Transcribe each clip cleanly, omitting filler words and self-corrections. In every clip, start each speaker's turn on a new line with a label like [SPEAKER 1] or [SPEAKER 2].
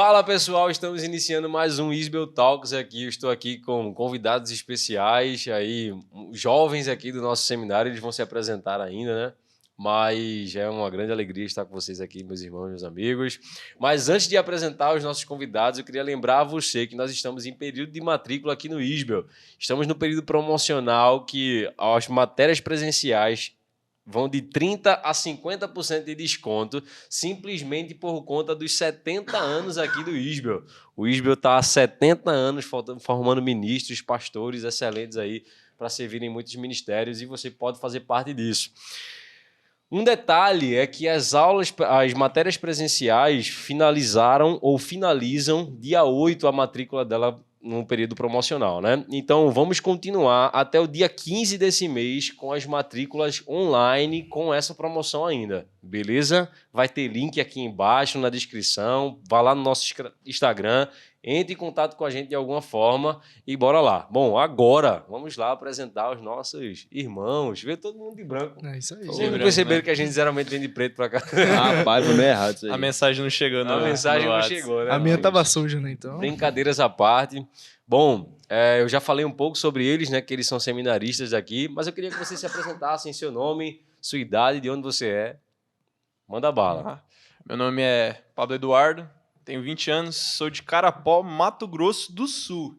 [SPEAKER 1] Fala pessoal, estamos iniciando mais um Isbel Talks aqui. Eu estou aqui com convidados especiais, aí jovens aqui do nosso seminário, eles vão se apresentar ainda, né? Mas é uma grande alegria estar com vocês aqui, meus irmãos, meus amigos. Mas antes de apresentar os nossos convidados, eu queria lembrar a você que nós estamos em período de matrícula aqui no Isbel. Estamos no período promocional que as matérias presenciais vão de 30% a 50% de desconto, simplesmente por conta dos 70 anos aqui do Isbel. O Isbel está há 70 anos formando ministros, pastores excelentes aí para servirem muitos ministérios e você pode fazer parte disso. Um detalhe é que as matérias presenciais finalizaram ou finalizam dia 8 a matrícula dela num período promocional, né? Então, vamos continuar até o dia 15 desse mês com as matrículas online com essa promoção ainda, beleza? Vai ter link aqui embaixo na descrição, vá lá no nosso Instagram, entre em contato com a gente de alguma forma e bora lá. Bom, agora, vamos lá apresentar os nossos irmãos. Vê todo mundo de branco.
[SPEAKER 2] É isso aí.
[SPEAKER 1] Vocês não perceberam que a gente geralmente vem de preto pra cá?
[SPEAKER 3] Rapaz, foi meio errado isso aí.
[SPEAKER 4] A mensagem não chegou, não.
[SPEAKER 1] A mensagem não chegou, né?
[SPEAKER 2] A minha tava suja, né? Então.
[SPEAKER 1] Brincadeiras à parte. Bom, eu já falei um pouco sobre eles, né? Que eles são seminaristas aqui, mas eu queria que vocês se apresentassem seu nome, sua idade, de onde você é. Manda bala.
[SPEAKER 4] Meu nome é Pablo Eduardo, tenho 20 anos, sou de Carapó, Mato Grosso do Sul.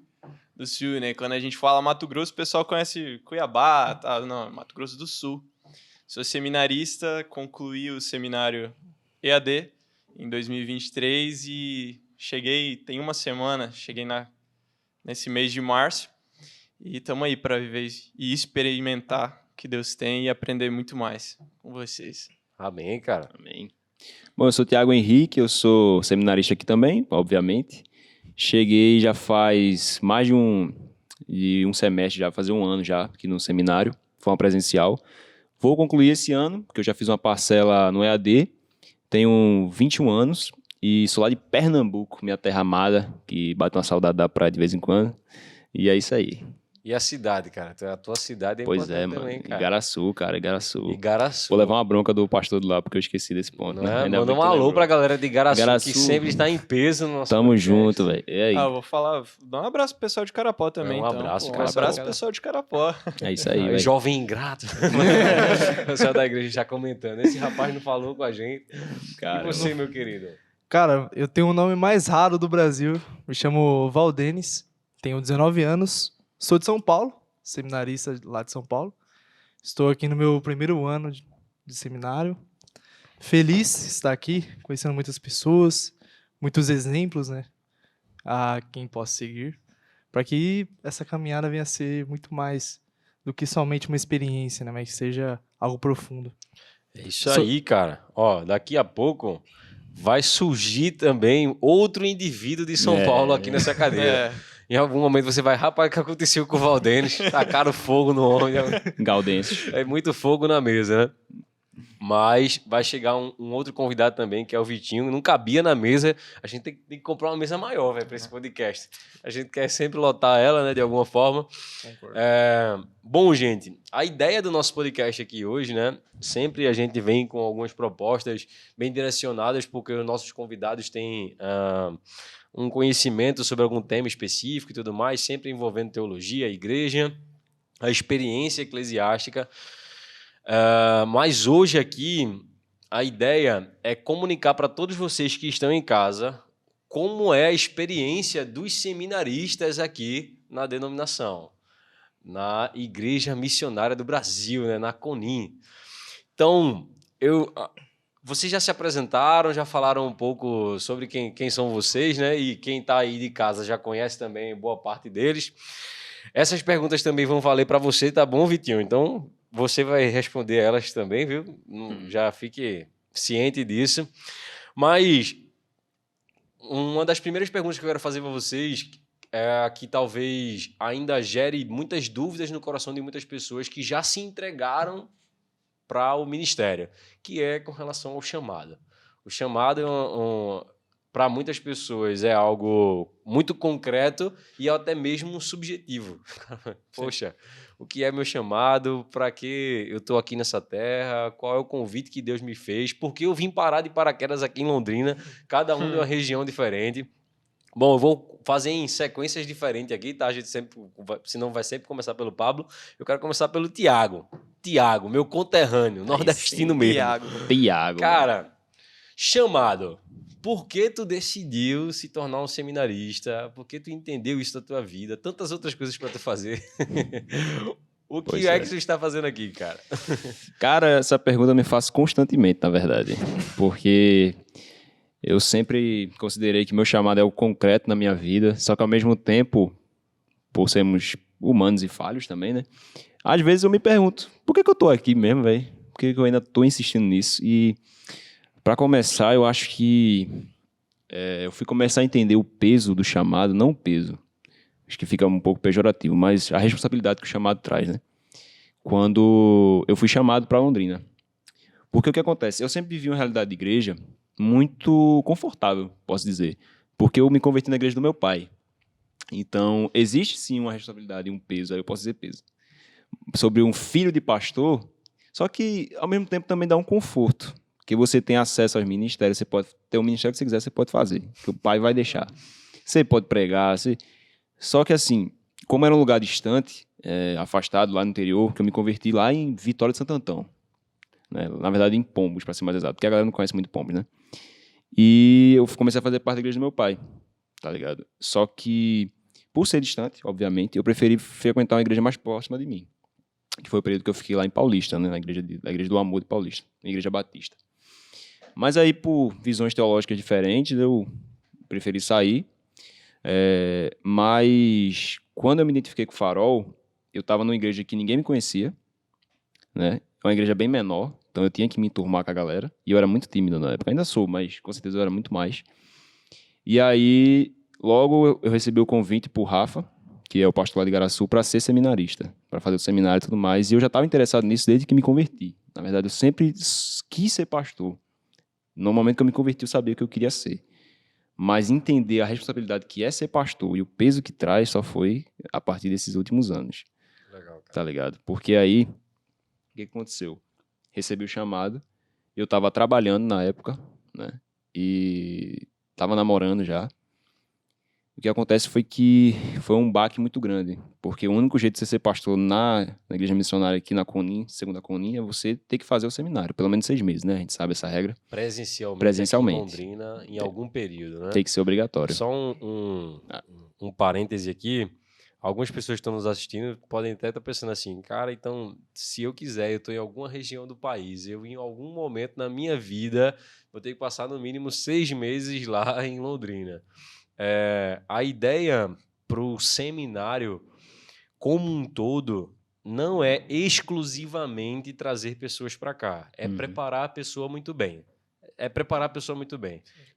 [SPEAKER 4] Do Sul, né? Quando a gente fala Mato Grosso, o pessoal conhece Cuiabá, tá? Não, Mato Grosso do Sul. Sou seminarista, concluí o seminário EAD em 2023 e tem uma semana, cheguei nesse mês de março e estamos aí para viver e experimentar o que Deus tem e aprender muito mais com vocês.
[SPEAKER 1] Amém, cara.
[SPEAKER 3] Amém. Bom, eu sou o Thiago Henrique, eu sou seminarista aqui também, obviamente. Cheguei já faz mais de um semestre, já vai fazer um ano já aqui no seminário, forma presencial. Vou concluir esse ano, porque eu já fiz uma parcela no EAD, tenho 21 anos e sou lá de Pernambuco, minha terra amada, que bate uma saudade da praia de vez em quando. E é isso aí.
[SPEAKER 1] E a cidade, cara? A tua cidade é
[SPEAKER 3] Pois
[SPEAKER 1] importante
[SPEAKER 3] é, mano.
[SPEAKER 1] também, cara.
[SPEAKER 3] Igaraçu, cara, Igaraçu.
[SPEAKER 1] Igaraçu.
[SPEAKER 3] Vou levar uma bronca do pastor do lá, porque eu esqueci desse ponto.
[SPEAKER 1] Né?
[SPEAKER 3] Ainda
[SPEAKER 1] Manda
[SPEAKER 3] bem
[SPEAKER 1] um
[SPEAKER 3] que
[SPEAKER 1] alô
[SPEAKER 3] lembrou.
[SPEAKER 1] pra galera de Igaraçu,
[SPEAKER 3] Igaraçu,
[SPEAKER 1] que sempre está em peso no nosso
[SPEAKER 3] Tamo
[SPEAKER 1] podcast.
[SPEAKER 3] junto, velho. E aí?
[SPEAKER 4] Vou falar, dá um abraço pro pessoal de Carapó também.
[SPEAKER 1] Um abraço,
[SPEAKER 4] então.
[SPEAKER 1] cara.
[SPEAKER 4] Um abraço pro pessoal de Carapó.
[SPEAKER 3] É isso aí, velho.
[SPEAKER 1] Jovem ingrato. O pessoal da igreja já comentando. Esse rapaz não falou com a gente.
[SPEAKER 3] Cara,
[SPEAKER 1] E você, meu querido?
[SPEAKER 2] Cara, eu tenho o nome mais raro do Brasil. Me chamo Valdenis, tenho 19 anos, sou de São Paulo, seminarista lá de São Paulo. Estou aqui no meu primeiro ano de seminário. Feliz de estar aqui, conhecendo muitas pessoas, muitos exemplos, né? A quem posso seguir, para que essa caminhada venha a ser muito mais do que somente uma experiência, né? Mas que seja algo profundo.
[SPEAKER 1] É isso aí, cara. Ó, daqui a pouco vai surgir também outro indivíduo de São Paulo aqui nessa cadeira. Em algum momento você vai, rapaz, o que aconteceu com o Valdenis? Tacaram fogo no homem.
[SPEAKER 3] Galdense.
[SPEAKER 1] É muito fogo na mesa, né? Mas vai chegar um outro convidado também, que é o Vitinho. Não cabia na mesa. A gente tem que comprar uma mesa maior, velho, para esse podcast. A gente quer sempre lotar ela, né, de alguma forma. Bom, gente, a ideia do nosso podcast aqui hoje, né? Sempre a gente vem com algumas propostas bem direcionadas, porque os nossos convidados têm um conhecimento sobre algum tema específico e tudo mais, sempre envolvendo teologia, a igreja, a experiência eclesiástica. Mas hoje aqui a ideia é comunicar para todos vocês que estão em casa como é a experiência dos seminaristas aqui na denominação, na Igreja Missionária do Brasil, né, na CONIM. Então, vocês já se apresentaram, já falaram um pouco sobre quem são vocês, né? E quem está aí de casa já conhece também boa parte deles. Essas perguntas também vão valer para você, tá bom, Vitinho? Então, você vai responder elas também, viu? Já fique ciente disso. Mas uma das primeiras perguntas que eu quero fazer para vocês é a que talvez ainda gere muitas dúvidas no coração de muitas pessoas que já se entregaram para o ministério, que é com relação ao chamado. O chamado para muitas pessoas é algo muito concreto e até mesmo subjetivo. Poxa, o que é meu chamado? Para que eu estou aqui nessa terra? Qual é o convite que Deus me fez? Por que eu vim parar de paraquedas aqui em Londrina? Cada um de uma região diferente. Bom, eu vou fazer em sequências diferentes aqui, tá? A gente sempre, senão vai sempre começar pelo Pablo. Eu quero começar pelo Tiago. Tiago, meu conterrâneo, nordestino mesmo.
[SPEAKER 3] Tiago.
[SPEAKER 1] Cara, chamado. Por que tu decidiu se tornar um seminarista? Por que tu entendeu isso da tua vida? Tantas outras coisas para tu fazer. O que
[SPEAKER 3] Pois
[SPEAKER 1] é
[SPEAKER 3] é.
[SPEAKER 1] que tu está fazendo aqui, cara?
[SPEAKER 3] Cara, essa pergunta eu me faço constantemente, na verdade. Porque eu sempre considerei que meu chamado é o concreto na minha vida, só que ao mesmo tempo, por sermos humanos e falhos também, né? Às vezes eu me pergunto, por que eu tô aqui mesmo, velho? Por que eu ainda tô insistindo nisso? E para começar, eu acho que eu fui começar a entender o peso do chamado, não o peso. Acho que fica um pouco pejorativo, mas a responsabilidade que o chamado traz, né? Quando eu fui chamado para Londrina. Porque o que acontece? Eu sempre vivi uma realidade de igreja muito confortável, posso dizer. Porque eu me converti na igreja do meu pai. Então, existe sim uma responsabilidade, um peso, aí eu posso dizer peso, sobre um filho de pastor, só que, ao mesmo tempo, também dá um conforto. Que você tem acesso aos ministérios, você pode ter o ministério que você quiser, você pode fazer, que o pai vai deixar. Você pode pregar, só que assim, como era um lugar distante, afastado lá no interior, que eu me converti lá em Vitória de Santo Antão, né? Na verdade em Pombos, para ser mais exato, porque a galera não conhece muito Pombos, né? E eu comecei a fazer parte da igreja do meu pai, tá ligado? Só que, por ser distante, obviamente, eu preferi frequentar uma igreja mais próxima de mim, que foi o período que eu fiquei lá em Paulista, né? Na igreja do Amor de Paulista, na igreja batista. Mas aí, por visões teológicas diferentes, eu preferi sair. Mas quando eu me identifiquei com o Farol, eu estava numa igreja que ninguém me conhecia, né? É uma igreja bem menor, então eu tinha que me enturmar com a galera. E eu era muito tímido na época, ainda sou, mas com certeza eu era muito mais. E aí, logo eu recebi o convite por Rafa, que é o pastor lá de Igaraçu, para ser seminarista, para fazer o seminário e tudo mais. E eu já estava interessado nisso desde que me converti. Na verdade, eu sempre quis ser pastor. No momento que eu me converti, eu sabia o que eu queria ser. Mas entender a responsabilidade que é ser pastor e o peso que traz só foi a partir desses últimos anos.
[SPEAKER 1] Legal, cara.
[SPEAKER 3] Tá ligado? Porque aí, o que aconteceu? Recebi o chamado, eu tava trabalhando na época, né? E tava namorando já. O que acontece foi que foi um baque muito grande, porque o único jeito de você ser pastor na igreja missionária aqui na Conin, segunda Conin, é você ter que fazer o seminário, pelo menos 6 meses, né? A gente sabe essa regra.
[SPEAKER 1] Presencialmente. Aqui em Londrina, em algum período, né?
[SPEAKER 3] Tem que ser obrigatório.
[SPEAKER 1] Só um parêntese aqui. Algumas pessoas que estão nos assistindo podem até estar pensando assim, cara, então, se eu quiser, eu estou em alguma região do país, eu em algum momento na minha vida vou ter que passar no mínimo 6 meses lá em Londrina. A ideia para o seminário como um todo não é exclusivamente trazer pessoas para cá, é preparar a pessoa muito bem.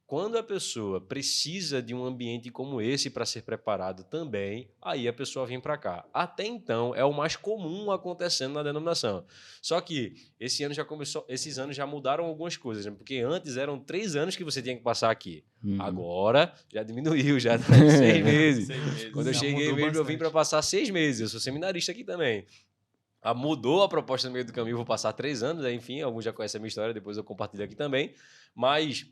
[SPEAKER 1] Quando a pessoa precisa de um ambiente como esse para ser preparado também, aí a pessoa vem para cá. Até então, é o mais comum acontecendo na denominação. Só que esses anos já mudaram algumas coisas, né? Porque antes eram 3 anos que você tinha que passar aqui. Agora já diminuiu, já está 6 meses. Quando eu cheguei mesmo, eu vim para passar 6 meses. Eu sou seminarista aqui também. Mudou a proposta no meio do caminho, vou passar 3 anos, enfim, alguns já conhecem a minha história, depois eu compartilho aqui também. Mas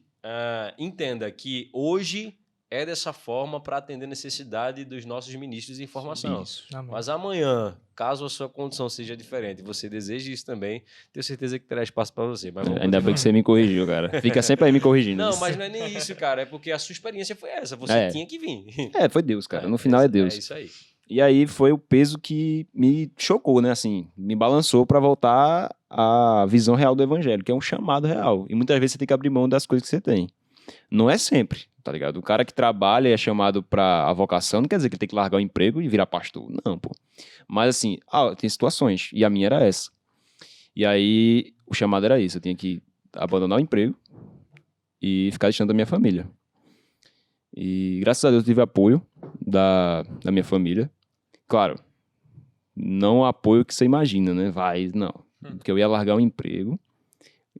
[SPEAKER 1] entenda que hoje é dessa forma para atender a necessidade dos nossos ministros de informação.
[SPEAKER 3] Isso.
[SPEAKER 1] Mas amanhã, caso a sua condição seja diferente, você deseja isso também, tenho certeza que terá espaço para você. Mas
[SPEAKER 3] Ainda bem que você me corrigiu, cara. Fica sempre aí me corrigindo.
[SPEAKER 1] Não, mas não é nem isso, cara. É porque a sua experiência foi essa. Você tinha que vir.
[SPEAKER 3] Foi Deus, cara. No final é Deus.
[SPEAKER 1] É isso aí.
[SPEAKER 3] E aí foi o peso que me chocou, né? Assim, me balançou para voltar à visão real do evangelho, que é um chamado real. E muitas vezes você tem que abrir mão das coisas que você tem. Não é sempre, tá ligado? O cara que trabalha e é chamado para a vocação, não quer dizer que ele tem que largar o emprego e virar pastor. Não, pô. Mas assim, tem situações. E a minha era essa. E aí, o chamado era isso. Eu tinha que abandonar o emprego e ficar distante da minha família. E graças a Deus eu tive apoio da minha família. Claro, não o apoio que você imagina, né? Não. Porque eu ia largar um emprego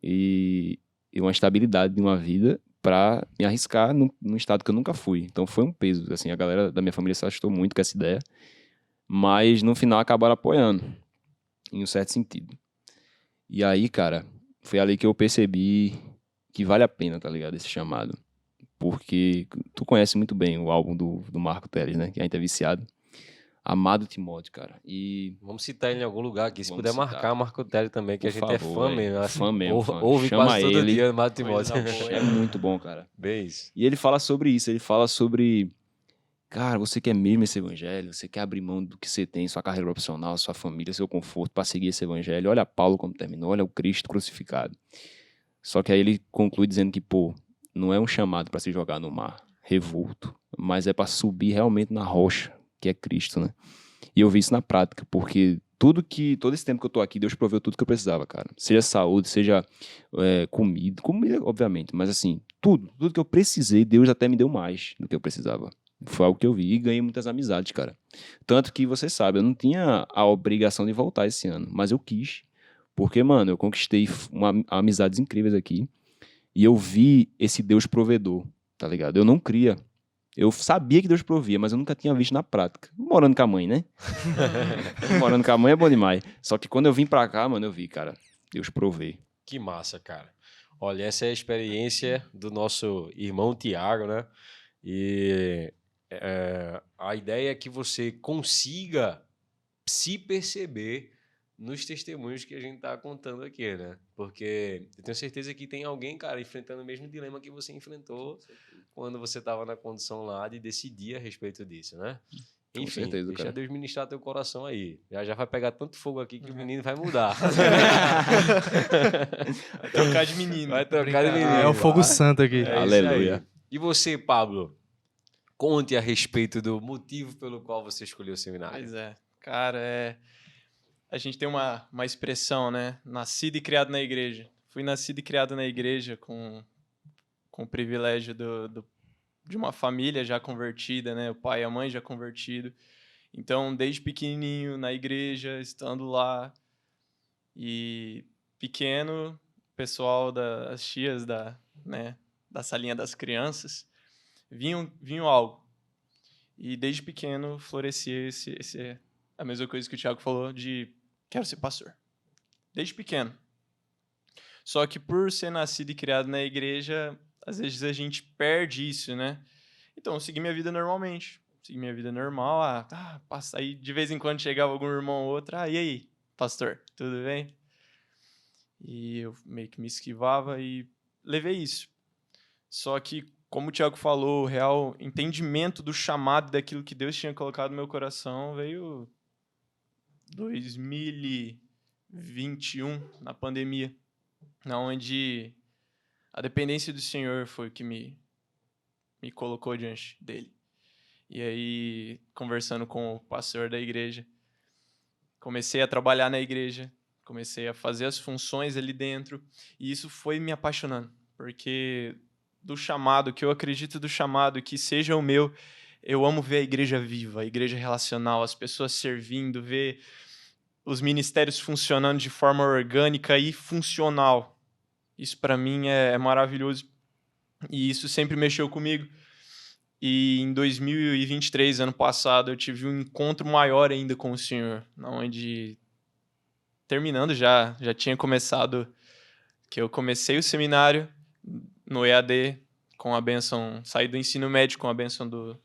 [SPEAKER 3] e uma estabilidade de uma vida pra me arriscar num estado que eu nunca fui. Então foi um peso, assim, a galera da minha família se assustou muito com essa ideia, mas no final acabaram apoiando, em um certo sentido. E aí, cara, foi ali que eu percebi que vale a pena, tá ligado, esse chamado. Porque tu conhece muito bem o álbum do Marco Teles, né, que a gente é viciado. Amado Timóteo, cara. E
[SPEAKER 1] Vamos citar ele em algum lugar aqui. Se
[SPEAKER 3] Vamos
[SPEAKER 1] puder
[SPEAKER 3] citar.
[SPEAKER 1] marcar, marca o Tele também, que
[SPEAKER 3] Por
[SPEAKER 1] a gente é
[SPEAKER 3] favor,
[SPEAKER 1] fã
[SPEAKER 3] véi.
[SPEAKER 1] mesmo. Assim,
[SPEAKER 3] Fã mesmo, fã.
[SPEAKER 1] Ouve
[SPEAKER 3] Chama
[SPEAKER 1] quase todo
[SPEAKER 3] ele.
[SPEAKER 1] dia, Amado Timóteo.
[SPEAKER 4] Coisa boa,
[SPEAKER 3] É muito bom, cara.
[SPEAKER 1] Bem isso.
[SPEAKER 3] E ele fala sobre isso, ele fala sobre, cara, você quer mesmo esse evangelho, você quer abrir mão do que você tem, sua carreira profissional, sua família, seu conforto, para seguir esse evangelho. Olha Paulo como terminou, olha o Cristo crucificado. Só que aí ele conclui dizendo que, pô, não é um chamado para se jogar no mar revolto, mas é para subir realmente na rocha, que é Cristo, né? E eu vi isso na prática, porque todo esse tempo que eu tô aqui, Deus proveu tudo que eu precisava, cara. Seja saúde, seja comida, obviamente, mas assim, tudo que eu precisei, Deus até me deu mais do que eu precisava. Foi algo que eu vi e ganhei muitas amizades, cara. Tanto que, você sabe, eu não tinha a obrigação de voltar esse ano, mas eu quis. Porque, mano, eu conquistei amizades incríveis aqui e eu vi esse Deus provedor, tá ligado? Eu não cria. Eu sabia que Deus provia, mas eu nunca tinha visto na prática. Morando com a mãe, né? Morando com a mãe é bom demais. Só que quando eu vim pra cá, mano, eu vi, cara, Deus provê.
[SPEAKER 1] Que massa, cara. Olha, essa é a experiência do nosso irmão Tiago, né? E a ideia é que você consiga se perceber nos testemunhos que a gente tá contando aqui, né? Porque eu tenho certeza que tem alguém, cara, enfrentando o mesmo dilema que você enfrentou quando você estava na condição lá de decidir a respeito disso, né?
[SPEAKER 3] Com
[SPEAKER 1] Enfim,
[SPEAKER 3] certeza,
[SPEAKER 1] deixa
[SPEAKER 3] cara.
[SPEAKER 1] Deus ministrar teu coração aí. Já vai pegar tanto fogo aqui que o menino vai mudar.
[SPEAKER 4] Vai trocar de menino.
[SPEAKER 1] Vai trocar de menino.
[SPEAKER 2] É o fogo
[SPEAKER 1] vai.
[SPEAKER 2] santo aqui.
[SPEAKER 1] É isso
[SPEAKER 3] Aleluia.
[SPEAKER 1] aí. E você, Pablo? Conte a respeito do motivo pelo qual você escolheu o seminário.
[SPEAKER 4] Pois é. Cara, a gente tem uma expressão, né? Nascido e criado na igreja. Fui nascido e criado na igreja com o privilégio de uma família já convertida, né? O pai e a mãe já convertido. Então, desde pequenininho na igreja, estando lá, e pequeno, pessoal das tias né, da salinha das crianças, vinham algo. E desde pequeno florescia a mesma coisa que o Thiago falou de quero ser pastor. Desde pequeno. Só que por ser nascido e criado na igreja, às vezes a gente perde isso, né? Então, eu segui minha vida normalmente. Segui minha vida normal. Aí de vez em quando chegava algum irmão ou outro. E aí, pastor, tudo bem? E eu meio que me esquivava e levei isso. Só que, como o Thiago falou, o real entendimento do chamado daquilo que Deus tinha colocado no meu coração veio 2021, na pandemia, onde a dependência do Senhor foi o que me colocou diante dele. E aí, conversando com o pastor da igreja, comecei a trabalhar na igreja, comecei a fazer as funções ali dentro, e isso foi me apaixonando, porque do chamado, que eu acredito do chamado, que seja o meu, eu amo ver a igreja viva, a igreja relacional, as pessoas servindo, ver os ministérios funcionando de forma orgânica e funcional. Isso para mim é maravilhoso, e isso sempre mexeu comigo. E em 2023, ano passado, eu tive um encontro maior ainda com o Senhor, onde, terminando já tinha começado, que eu comecei o seminário no EAD, com a bênção, saí do ensino médio com a bênção do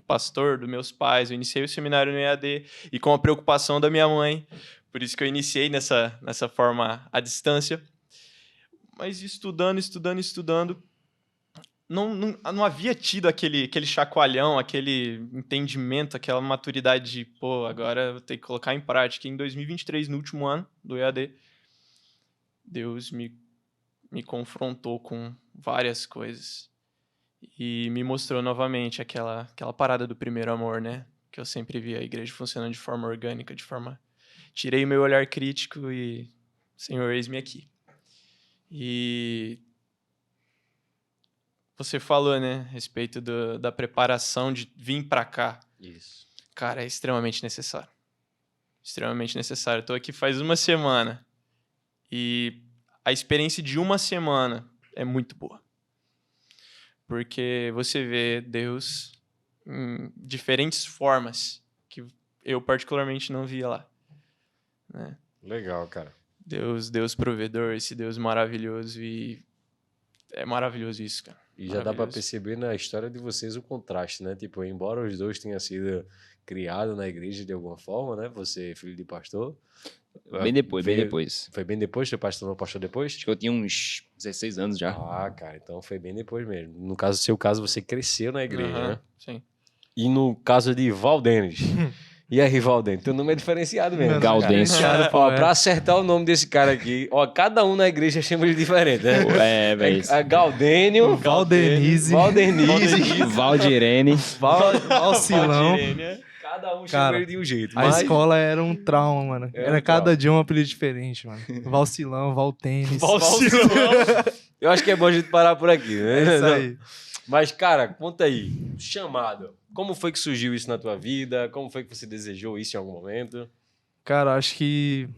[SPEAKER 4] pastor, dos meus pais, eu iniciei o seminário no EAD, e com a preocupação da minha mãe, por isso que eu iniciei nessa forma à distância, mas estudando, não havia tido aquele chacoalhão, aquele entendimento, aquela maturidade de, agora eu vou ter que colocar em prática. Em 2023, no último ano do EAD, Deus me confrontou com várias coisas e me mostrou novamente aquela parada do primeiro amor, né? Que eu sempre vi a igreja funcionando de forma orgânica, tirei o meu olhar crítico e, Senhor, eis-me aqui. E você falou, né, a respeito da preparação de vir para cá.
[SPEAKER 1] Isso.
[SPEAKER 4] Cara, é extremamente necessário. Extremamente necessário. Estou aqui faz uma semana e a experiência de uma semana é muito boa. porque você vê Deus em diferentes formas que eu particularmente não via lá, né?
[SPEAKER 1] Legal, cara.
[SPEAKER 4] Deus provedor, esse Deus maravilhoso, e é maravilhoso isso, cara.
[SPEAKER 1] E já dá pra
[SPEAKER 4] Maravilhoso.
[SPEAKER 1] perceber na história de vocês o contraste, né? Tipo, embora os dois tenham sido criados na igreja de alguma forma, né? Você, filho de pastor.
[SPEAKER 3] Bem depois, bem
[SPEAKER 1] veio-
[SPEAKER 3] depois.
[SPEAKER 1] Foi bem depois? Teu pai se tornou pastor depois?
[SPEAKER 3] Acho que eu tinha uns 16 anos já.
[SPEAKER 1] Ah, cara, então foi bem depois mesmo. No caso, seu caso, você cresceu na igreja,
[SPEAKER 4] Aham,
[SPEAKER 1] né?
[SPEAKER 4] sim.
[SPEAKER 1] E no caso de Valdenis. E aí, Valdenis? Teu nome é diferenciado mesmo.
[SPEAKER 2] Meu
[SPEAKER 1] cara.
[SPEAKER 2] nome é
[SPEAKER 3] Gaudense.
[SPEAKER 2] diferenciado, pô,
[SPEAKER 1] Ó,
[SPEAKER 2] é.
[SPEAKER 1] pra acertar o nome desse cara aqui, ó, cada um na igreja chama ele diferente, né?
[SPEAKER 3] É, velho.
[SPEAKER 1] É Gaudênio,
[SPEAKER 2] Valdenise.
[SPEAKER 1] Valdenise,
[SPEAKER 3] Valdirene.
[SPEAKER 2] Valcilão.
[SPEAKER 1] cada um chama
[SPEAKER 2] Cara,
[SPEAKER 1] ele de um jeito.
[SPEAKER 2] A
[SPEAKER 1] Mas
[SPEAKER 2] escola era um trauma, mano.
[SPEAKER 1] Era
[SPEAKER 2] Era
[SPEAKER 1] um
[SPEAKER 2] cada
[SPEAKER 1] trauma.
[SPEAKER 2] dia um apelido diferente, mano. Valcilão, Valtênis.
[SPEAKER 1] eu acho que é bom a gente parar por aqui, né?
[SPEAKER 2] É isso aí.
[SPEAKER 1] Mas, cara, conta aí, chamado. Como foi que surgiu isso na tua vida? Como foi que você desejou isso em algum momento?
[SPEAKER 2] Cara, acho que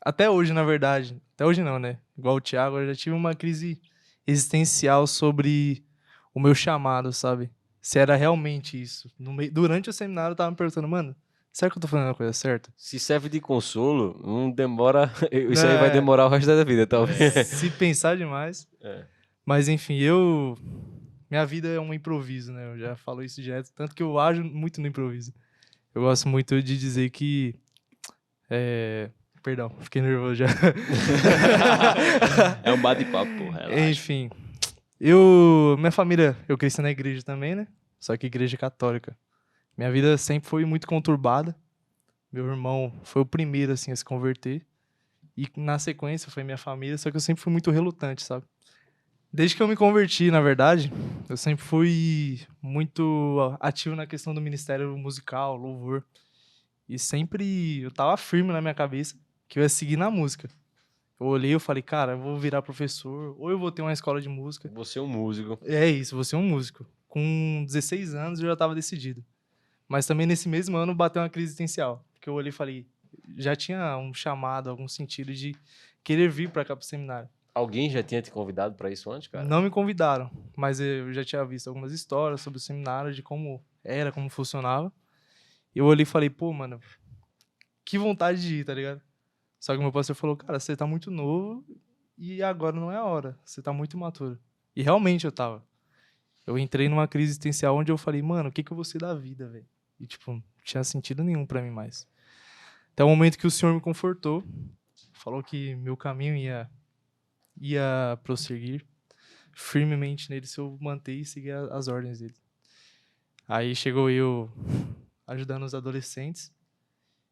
[SPEAKER 2] até hoje, na verdade, até hoje não, né? Igual o Thiago, eu já tive uma crise existencial sobre o meu chamado, sabe? Se era realmente isso. Durante o seminário eu tava me perguntando, mano, será que eu tô fazendo a coisa certa?
[SPEAKER 1] Se serve de consolo, não demora. Isso aí
[SPEAKER 2] É.
[SPEAKER 1] vai demorar o resto da vida, talvez.
[SPEAKER 2] Se pensar demais.
[SPEAKER 1] É.
[SPEAKER 2] Mas enfim, minha vida é um improviso, né? Eu já falo isso direto, tanto que eu ajo muito no improviso. Eu gosto muito de dizer que perdão, fiquei nervoso já.
[SPEAKER 3] É um bate-papo, pô. Relaxa.
[SPEAKER 2] Enfim, minha família, eu cresci na igreja também, né? Só que igreja católica. Minha vida sempre foi muito conturbada. Meu irmão foi o primeiro, assim, a se converter. E na sequência foi minha família, só que eu sempre fui muito relutante, sabe? Desde que eu me converti, na verdade, eu sempre fui muito ativo na questão do ministério musical, louvor. E sempre eu tava firme na minha cabeça que eu ia seguir na música. Eu olhei e falei, cara, eu vou virar professor, ou eu vou ter uma escola de música.
[SPEAKER 1] Você é um músico.
[SPEAKER 2] É isso, vou ser um músico. Com 16 anos eu já estava decidido. Mas também nesse mesmo ano bateu uma crise existencial. Porque eu olhei e falei, já tinha um chamado, algum sentido de querer vir para cá pro seminário.
[SPEAKER 1] Alguém já tinha te convidado pra isso antes, cara?
[SPEAKER 2] Não me convidaram, mas eu já tinha visto algumas histórias sobre o seminário, de como era, como funcionava. E eu olhei e falei, pô, mano, que vontade de ir, tá ligado? Só que meu pastor falou, cara, você tá muito novo e agora não é a hora, você tá muito imaturo. E realmente eu tava. Eu entrei numa crise existencial onde eu falei, mano, o que eu vou ser da vida, velho? E, tipo, não tinha sentido nenhum pra mim mais. Até o momento que o Senhor me confortou, falou que meu caminho ia prosseguir firmemente nele se eu manter e seguir as ordens dele. Aí chegou eu ajudando os adolescentes.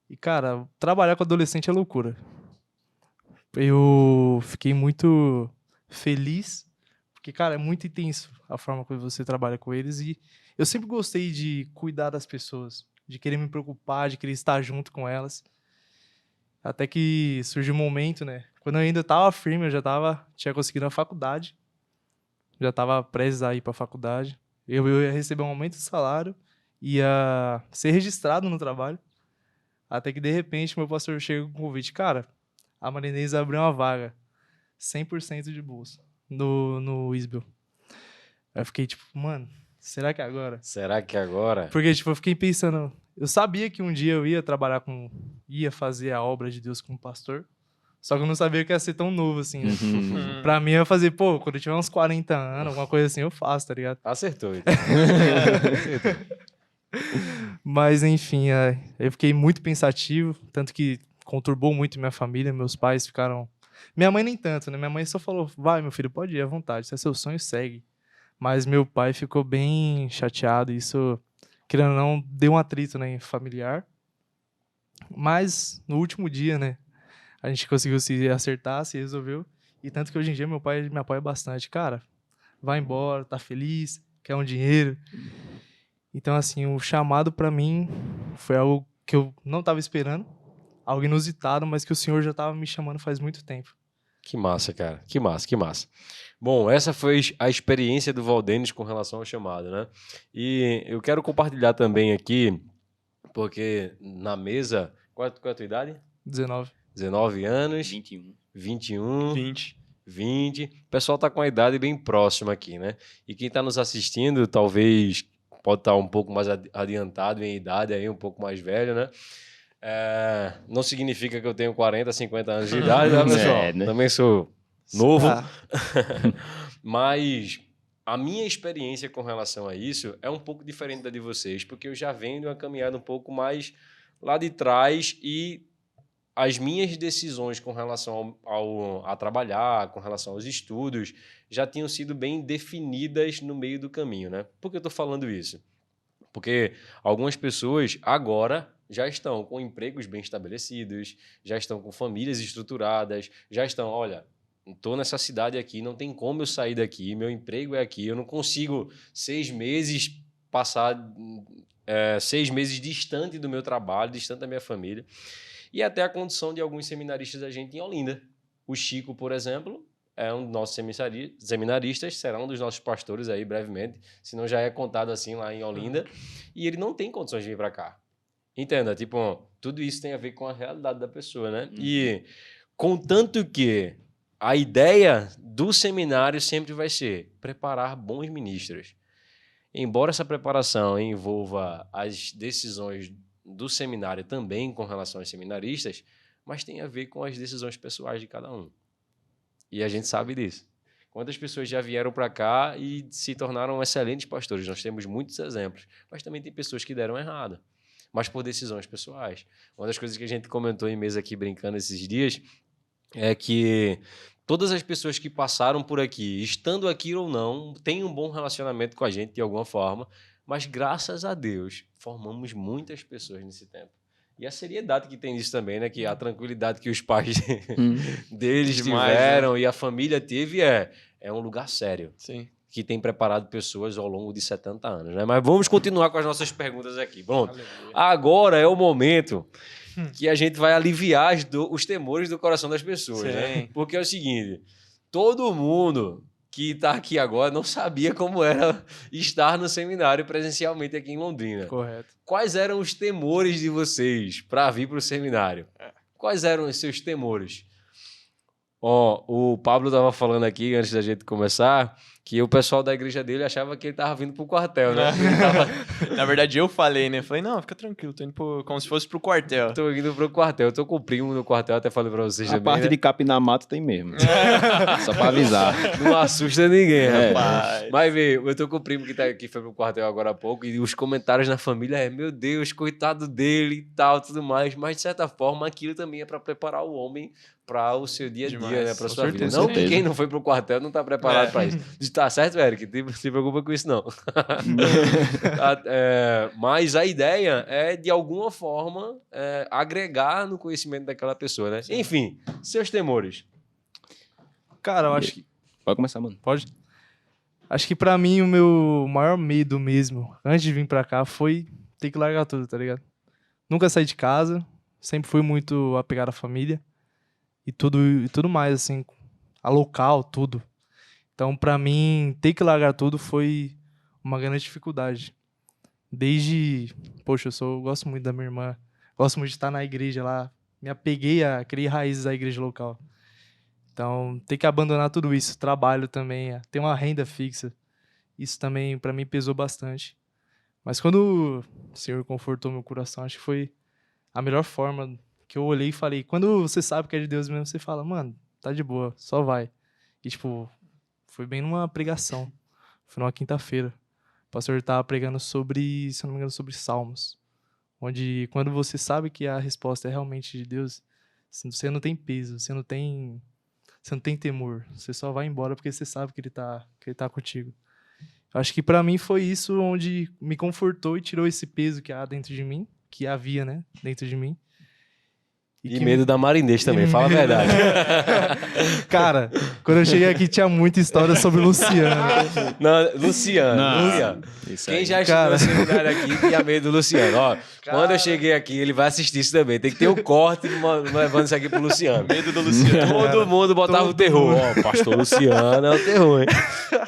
[SPEAKER 2] E, cara, trabalhar com adolescente é loucura. Eu fiquei muito feliz, porque, cara, é muito intenso a forma como você trabalha com eles. E eu sempre gostei de cuidar das pessoas, de querer me preocupar, de querer estar junto com elas. Até que surgiu um momento, né? Quando eu ainda estava firme, tinha conseguido a faculdade. Já estava prestes a ir para a faculdade. Eu ia receber um aumento de salário, ia ser registrado no trabalho. Até que, de repente, meu pastor chega com o convite. Cara, a Marinês abriu uma vaga, 100% de bolsa, no ISBEL. Aí eu fiquei tipo, mano, será que é agora?
[SPEAKER 1] Será que agora?
[SPEAKER 2] Porque, tipo, eu fiquei pensando, eu sabia que um dia eu ia ia fazer a obra de Deus como pastor, só que eu não sabia que ia ser tão novo assim, né? Pra mim, eu ia fazer, pô, quando eu tiver uns 40 anos, alguma coisa assim, eu faço, tá ligado?
[SPEAKER 1] Acertou. Então.
[SPEAKER 2] Mas, enfim, eu fiquei muito pensativo, tanto que conturbou muito minha família, meus pais ficaram... Minha mãe nem tanto, né? Minha mãe só falou, vai, meu filho, pode ir à vontade, se é seu sonho, segue. Mas meu pai ficou bem chateado, e isso, querendo ou não, deu um atrito, né, familiar. Mas, no último dia, né, a gente conseguiu se acertar, se resolveu. E tanto que hoje em dia meu pai me apoia bastante. Cara, vai embora, tá feliz, quer um dinheiro. Então, assim, o chamado pra mim foi algo que eu não tava esperando. Algo inusitado, mas que o Senhor já tava me chamando faz muito tempo.
[SPEAKER 1] Que massa, cara. Que massa, que massa. Bom, essa foi a experiência do Valdenis com relação ao chamado, né? E eu quero compartilhar também aqui, porque na mesa... Qual é a tua idade?
[SPEAKER 2] 19.
[SPEAKER 1] 19 anos,
[SPEAKER 3] 21.
[SPEAKER 1] 21.
[SPEAKER 4] 20.
[SPEAKER 1] 20. O pessoal tá com a idade bem próxima aqui, né? E quem tá nos assistindo, talvez pode estar um pouco mais adiantado em idade, aí, um pouco mais velho, né? Não significa que eu tenho 40, 50 anos de idade, né, pessoal?
[SPEAKER 3] Né?
[SPEAKER 1] Também sou novo.
[SPEAKER 2] Ah,
[SPEAKER 1] Mas a minha experiência com relação a isso é um pouco diferente da de vocês, porque eu já venho de uma caminhada um pouco mais lá de trás e as minhas decisões com relação a trabalhar, com relação aos estudos, já tinham sido bem definidas no meio do caminho, né? Por que eu estou falando isso? Porque algumas pessoas agora já estão com empregos bem estabelecidos, já estão com famílias estruturadas, já estão, olha, estou nessa cidade aqui, não tem como eu sair daqui, meu emprego é aqui, eu não consigo 6 meses passar 6 meses distante do meu trabalho, distante da minha família. E até a condição de alguns seminaristas da gente em Olinda. O Chico, por exemplo, é um dos nossos seminaristas, será um dos nossos pastores aí brevemente, se não já é contado assim lá em Olinda, e ele não tem condições de vir para cá. Entenda, tipo, tudo isso tem a ver com a realidade da pessoa, né? E contanto que a ideia do seminário sempre vai ser preparar bons ministros. Embora essa preparação envolva as decisões do seminário também com relação aos seminaristas, mas tem a ver com as decisões pessoais de cada um. E a gente sabe disso. Quantas pessoas já vieram para cá e se tornaram excelentes pastores? Nós temos muitos exemplos, mas também tem pessoas que deram errado, mas por decisões pessoais. Uma das coisas que a gente comentou em mesa aqui brincando esses dias é que todas as pessoas que passaram por aqui, estando aqui ou não, têm um bom relacionamento com a gente de alguma forma, mas graças a Deus formamos muitas pessoas nesse tempo. E a seriedade que tem nisso também, né? Que a tranquilidade que os pais deles
[SPEAKER 4] Demais,
[SPEAKER 1] tiveram, né? E a família teve é um lugar sério.
[SPEAKER 4] Sim.
[SPEAKER 1] Que tem preparado pessoas ao longo de 70 anos, né? Mas vamos continuar com as nossas perguntas aqui. Pronto. Agora é o momento que a gente vai aliviar os temores do coração das pessoas, né? Porque é o seguinte, todo mundo que está aqui agora não sabia como era estar no seminário presencialmente aqui em Londrina.
[SPEAKER 2] correto.
[SPEAKER 1] Quais eram os temores de vocês para vir para o seminário? Quais eram os seus temores? O Pablo estava falando aqui, antes da gente começar, que o pessoal da igreja dele achava que ele estava vindo pro quartel, né?
[SPEAKER 4] Na verdade, eu falei, né? Falei, não, fica tranquilo, tô indo como se fosse pro quartel.
[SPEAKER 1] Tô indo pro quartel, eu tô com o primo no quartel, até falei pra vocês
[SPEAKER 3] A
[SPEAKER 1] também,
[SPEAKER 3] parte
[SPEAKER 1] né?
[SPEAKER 3] de capinar mato tem mesmo. Só pra avisar.
[SPEAKER 1] Não assusta ninguém,
[SPEAKER 3] É.
[SPEAKER 1] rapaz. Mas vê, eu tô com o primo que foi pro quartel agora há pouco, e os comentários na família meu Deus, coitado dele e tal, tudo mais. Mas, de certa forma, aquilo também é para preparar o homem para o seu dia a dia,
[SPEAKER 4] Demais,
[SPEAKER 1] né? Pra
[SPEAKER 4] com
[SPEAKER 1] sua vida.
[SPEAKER 3] certeza.
[SPEAKER 1] Não
[SPEAKER 3] Com
[SPEAKER 1] que
[SPEAKER 3] certeza.
[SPEAKER 1] quem não foi pro quartel não tá preparado para isso. Tá certo, Eric? Não se preocupa com isso, não. Mas a ideia é, de alguma forma, agregar no conhecimento daquela pessoa, né?
[SPEAKER 4] Sim.
[SPEAKER 1] Enfim, seus temores.
[SPEAKER 2] Cara, eu acho que...
[SPEAKER 3] Pode começar, mano.
[SPEAKER 2] Pode? Acho que pra mim o meu maior medo mesmo, antes de vir pra cá, foi ter que largar tudo, tá ligado? Nunca saí de casa, sempre fui muito apegado à família e tudo mais, assim, a local, tudo. Então, pra mim, ter que largar tudo foi uma grande dificuldade. Desde, poxa, gosto muito da minha irmã, gosto muito de estar na igreja lá, me apeguei a criar raízes da igreja local. Então, ter que abandonar tudo isso, trabalho também, ter uma renda fixa, isso também pra mim pesou bastante. Mas quando o Senhor confortou meu coração, acho que foi a melhor forma que eu olhei e falei. Quando você sabe que é de Deus mesmo, você fala, mano, tá de boa, só vai. E tipo, foi bem numa pregação, foi numa quinta-feira. O pastor estava pregando sobre, se eu não me engano, sobre Salmos. Onde quando você sabe que a resposta é realmente de Deus, você não tem peso, você não tem temor. Você só vai embora porque você sabe que ele tá contigo. Eu acho que pra mim foi isso onde me confortou e tirou esse peso que há dentro de mim, que havia, né, dentro de mim.
[SPEAKER 1] E medo da marinês também, fala a verdade.
[SPEAKER 2] Cara, quando eu cheguei aqui tinha muita história sobre o Luciano.
[SPEAKER 1] Não, Luciano.
[SPEAKER 3] Isso
[SPEAKER 1] Quem
[SPEAKER 3] aí.
[SPEAKER 1] já estudou
[SPEAKER 2] Cara.
[SPEAKER 1] no seminário aqui tinha medo do Luciano. Ó, quando eu cheguei aqui, ele vai assistir isso também. Tem que ter o corte levando isso aqui pro Luciano.
[SPEAKER 4] Medo do Luciano.
[SPEAKER 1] Todo mundo botava o terror. Ó, pastor Luciano é o terror, hein?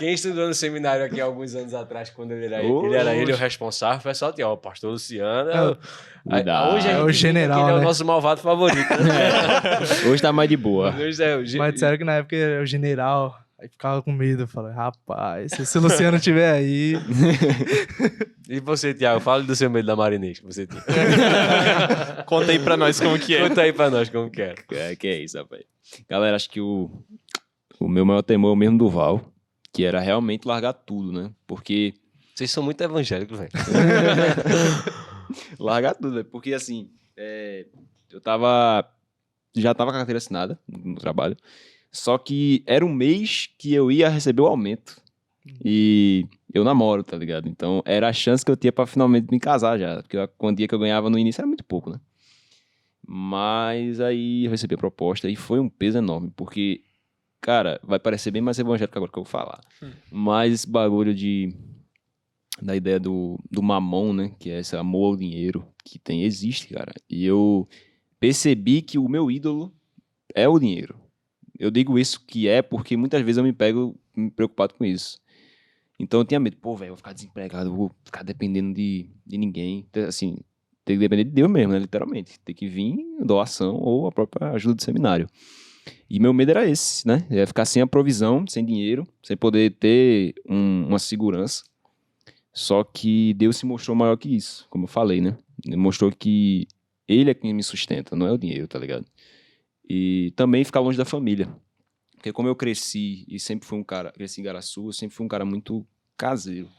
[SPEAKER 1] Quem estudou no seminário aqui alguns anos atrás, quando ele era ele o responsável, o pessoal tinha, ó, pastor Luciano.
[SPEAKER 3] Cuidado.
[SPEAKER 1] Hoje a
[SPEAKER 2] É
[SPEAKER 1] gente
[SPEAKER 2] o
[SPEAKER 1] brinca
[SPEAKER 2] general,
[SPEAKER 1] que ele é o
[SPEAKER 2] né?
[SPEAKER 1] nosso malvado favorito. favorita. Né?
[SPEAKER 3] Hoje tá mais de boa.
[SPEAKER 1] Hoje é o
[SPEAKER 2] Mas disseram que na época era o general. Aí ficava com medo. Eu falei, rapaz, se o Luciano estiver aí.
[SPEAKER 1] E você, Thiago, fala do seu medo da Marinês que você tinha.
[SPEAKER 4] Conta aí pra nós como que é.
[SPEAKER 1] Conta aí pra nós como que era.
[SPEAKER 3] Que é isso, rapaz. Galera, acho que o meu maior temor é o mesmo do Val, que era realmente largar tudo, né? Porque
[SPEAKER 1] Vocês são muito evangélicos, velho.
[SPEAKER 3] largar tudo, velho. Porque assim, eu já tava com a carteira assinada no trabalho, só que era um mês que eu ia receber o aumento. E eu namoro, tá ligado? Então era a chance que eu tinha pra finalmente me casar já. Porque a quantia que eu ganhava no início era muito pouco, né? Mas aí eu recebi a proposta e foi um peso enorme, porque, cara, vai parecer bem mais evangélico agora que eu vou falar. Mas esse bagulho da ideia do mamão, né? Que é esse amor ao dinheiro que existe, cara. E eu percebi que o meu ídolo é o dinheiro. Eu digo isso que é porque muitas vezes eu me pego preocupado com isso. Então eu tinha medo, pô, velho, eu vou ficar desempregado, eu vou ficar dependendo de ninguém. Assim, tem que depender de Deus mesmo, né? Literalmente. Tem que vir doação ou a própria ajuda do seminário. E meu medo era esse, né? É ficar sem a provisão, sem dinheiro, sem poder ter uma segurança. Só que Deus se mostrou maior que isso, como eu falei, né? Ele mostrou que Ele é quem me sustenta, não é o dinheiro, tá ligado? E também ficar longe da família. Porque como eu cresci e sempre fui cresci em Garaçu, eu sempre fui um cara muito caseiro.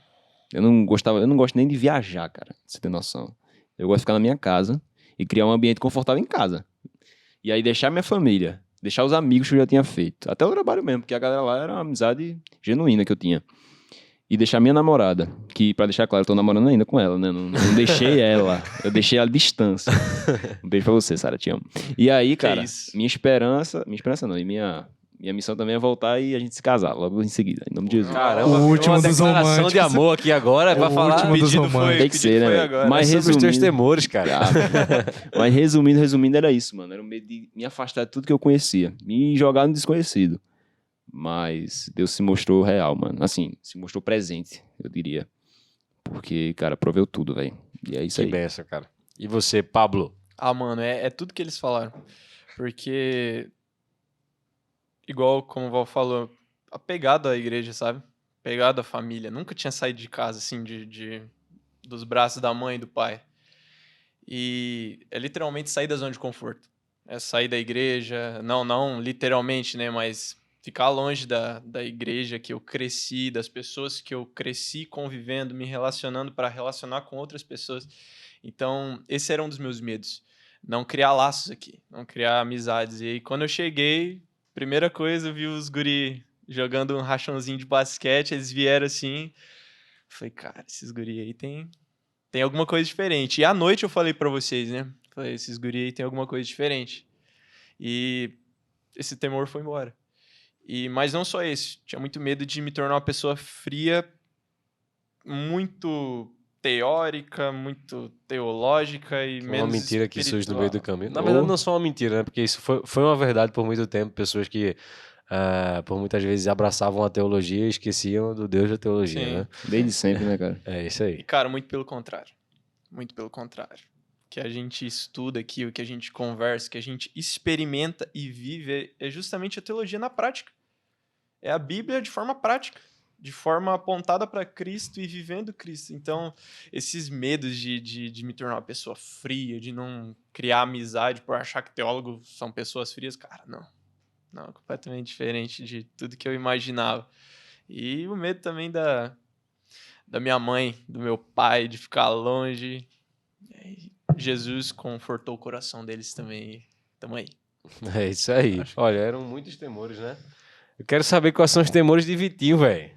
[SPEAKER 3] Eu não gosto nem de viajar, cara, pra você ter noção. Eu gosto de ficar na minha casa e criar um ambiente confortável em casa. E aí deixar minha família, deixar os amigos que eu já tinha feito. Até o trabalho mesmo, porque a galera lá era uma amizade genuína que eu tinha. E deixar minha namorada, que pra deixar claro, eu tô namorando ainda com ela, né? Não deixei ela, eu deixei ela à distância. Um beijo pra você, Sara, te amo. E aí, cara, minha esperança não, e minha missão também é voltar e a gente se casar logo em seguida, em nome de Jesus.
[SPEAKER 1] Caramba,
[SPEAKER 2] O último
[SPEAKER 1] uma
[SPEAKER 2] dos
[SPEAKER 1] declaração
[SPEAKER 2] românticos.
[SPEAKER 1] de amor aqui agora é pra
[SPEAKER 2] O
[SPEAKER 1] falar
[SPEAKER 2] último dos
[SPEAKER 4] Pedido foi,
[SPEAKER 2] românticos.
[SPEAKER 3] Tem que ser,
[SPEAKER 4] foi
[SPEAKER 3] né?
[SPEAKER 4] agora.
[SPEAKER 3] Mas
[SPEAKER 1] sobre os teus
[SPEAKER 3] resumindo,
[SPEAKER 1] temores, cara.
[SPEAKER 3] mas resumindo, era isso, mano. Era o medo de me afastar de tudo que eu conhecia, me jogar no desconhecido. Mas Deus se mostrou real, mano. Assim, se mostrou presente, eu diria. Porque, cara, proveu tudo, velho. E é isso
[SPEAKER 1] Que
[SPEAKER 3] aí.
[SPEAKER 1] benção, cara. E você, Pablo?
[SPEAKER 4] Ah, mano, é tudo que eles falaram. Porque, igual como o Val falou, apegado à igreja, sabe? Apegado à família. Nunca tinha saído de casa, assim, dos braços da mãe e do pai. E é literalmente sair da zona de conforto. É sair da igreja, não literalmente, né? Mas ficar longe da igreja que eu cresci, das pessoas que eu cresci convivendo, me relacionando para relacionar com outras pessoas. Então, esse era um dos meus medos. Não criar laços aqui, não criar amizades. E aí, quando eu cheguei, primeira coisa, eu vi os guri jogando um rachãozinho de basquete, eles vieram assim. Falei, cara, esses guri aí tem alguma coisa diferente. E à noite eu falei pra vocês, né? Falei, esses guri aí tem alguma coisa diferente. E esse temor foi embora. Mas não só esse. Tinha muito medo de me tornar uma pessoa fria, muito teórica, muito teológica e
[SPEAKER 1] Uma
[SPEAKER 4] menos
[SPEAKER 1] mentira que surge no
[SPEAKER 4] espiritual.
[SPEAKER 1] meio do caminho. Na verdade, não só uma mentira, né? Porque isso foi uma verdade por muito tempo. Pessoas que, por muitas vezes, abraçavam a teologia e esqueciam do Deus da teologia,
[SPEAKER 4] Sim.
[SPEAKER 1] né?
[SPEAKER 3] Desde sempre, né, cara?
[SPEAKER 1] É isso aí.
[SPEAKER 4] E, cara, muito pelo contrário. Muito pelo contrário. O que a gente estuda aqui, o que a gente conversa, o que a gente experimenta e vive é justamente a teologia na prática. É a Bíblia de forma prática, de forma apontada para Cristo e vivendo Cristo. Então, esses medos de me tornar uma pessoa fria, de não criar amizade por achar que teólogos são pessoas frias, cara, não. Não, completamente diferente de tudo que eu imaginava. E o medo também da minha mãe, do meu pai, de ficar longe. E Jesus confortou o coração deles também. Tamo aí.
[SPEAKER 1] É isso aí. Olha, eram muitos temores, né? Eu quero saber quais são os temores de Vitinho, velho.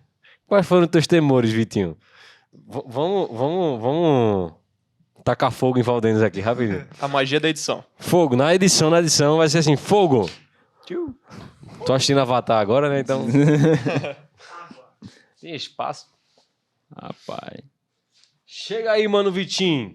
[SPEAKER 1] Quais foram os teus temores, Vitinho? Vamos tacar fogo em Valdenes aqui, rapidinho.
[SPEAKER 4] A magia da edição.
[SPEAKER 1] Fogo, na edição vai ser assim, fogo. Tô assistindo Avatar agora, né? Então. Tem espaço.
[SPEAKER 3] Rapaz.
[SPEAKER 1] Chega aí, mano, Vitinho.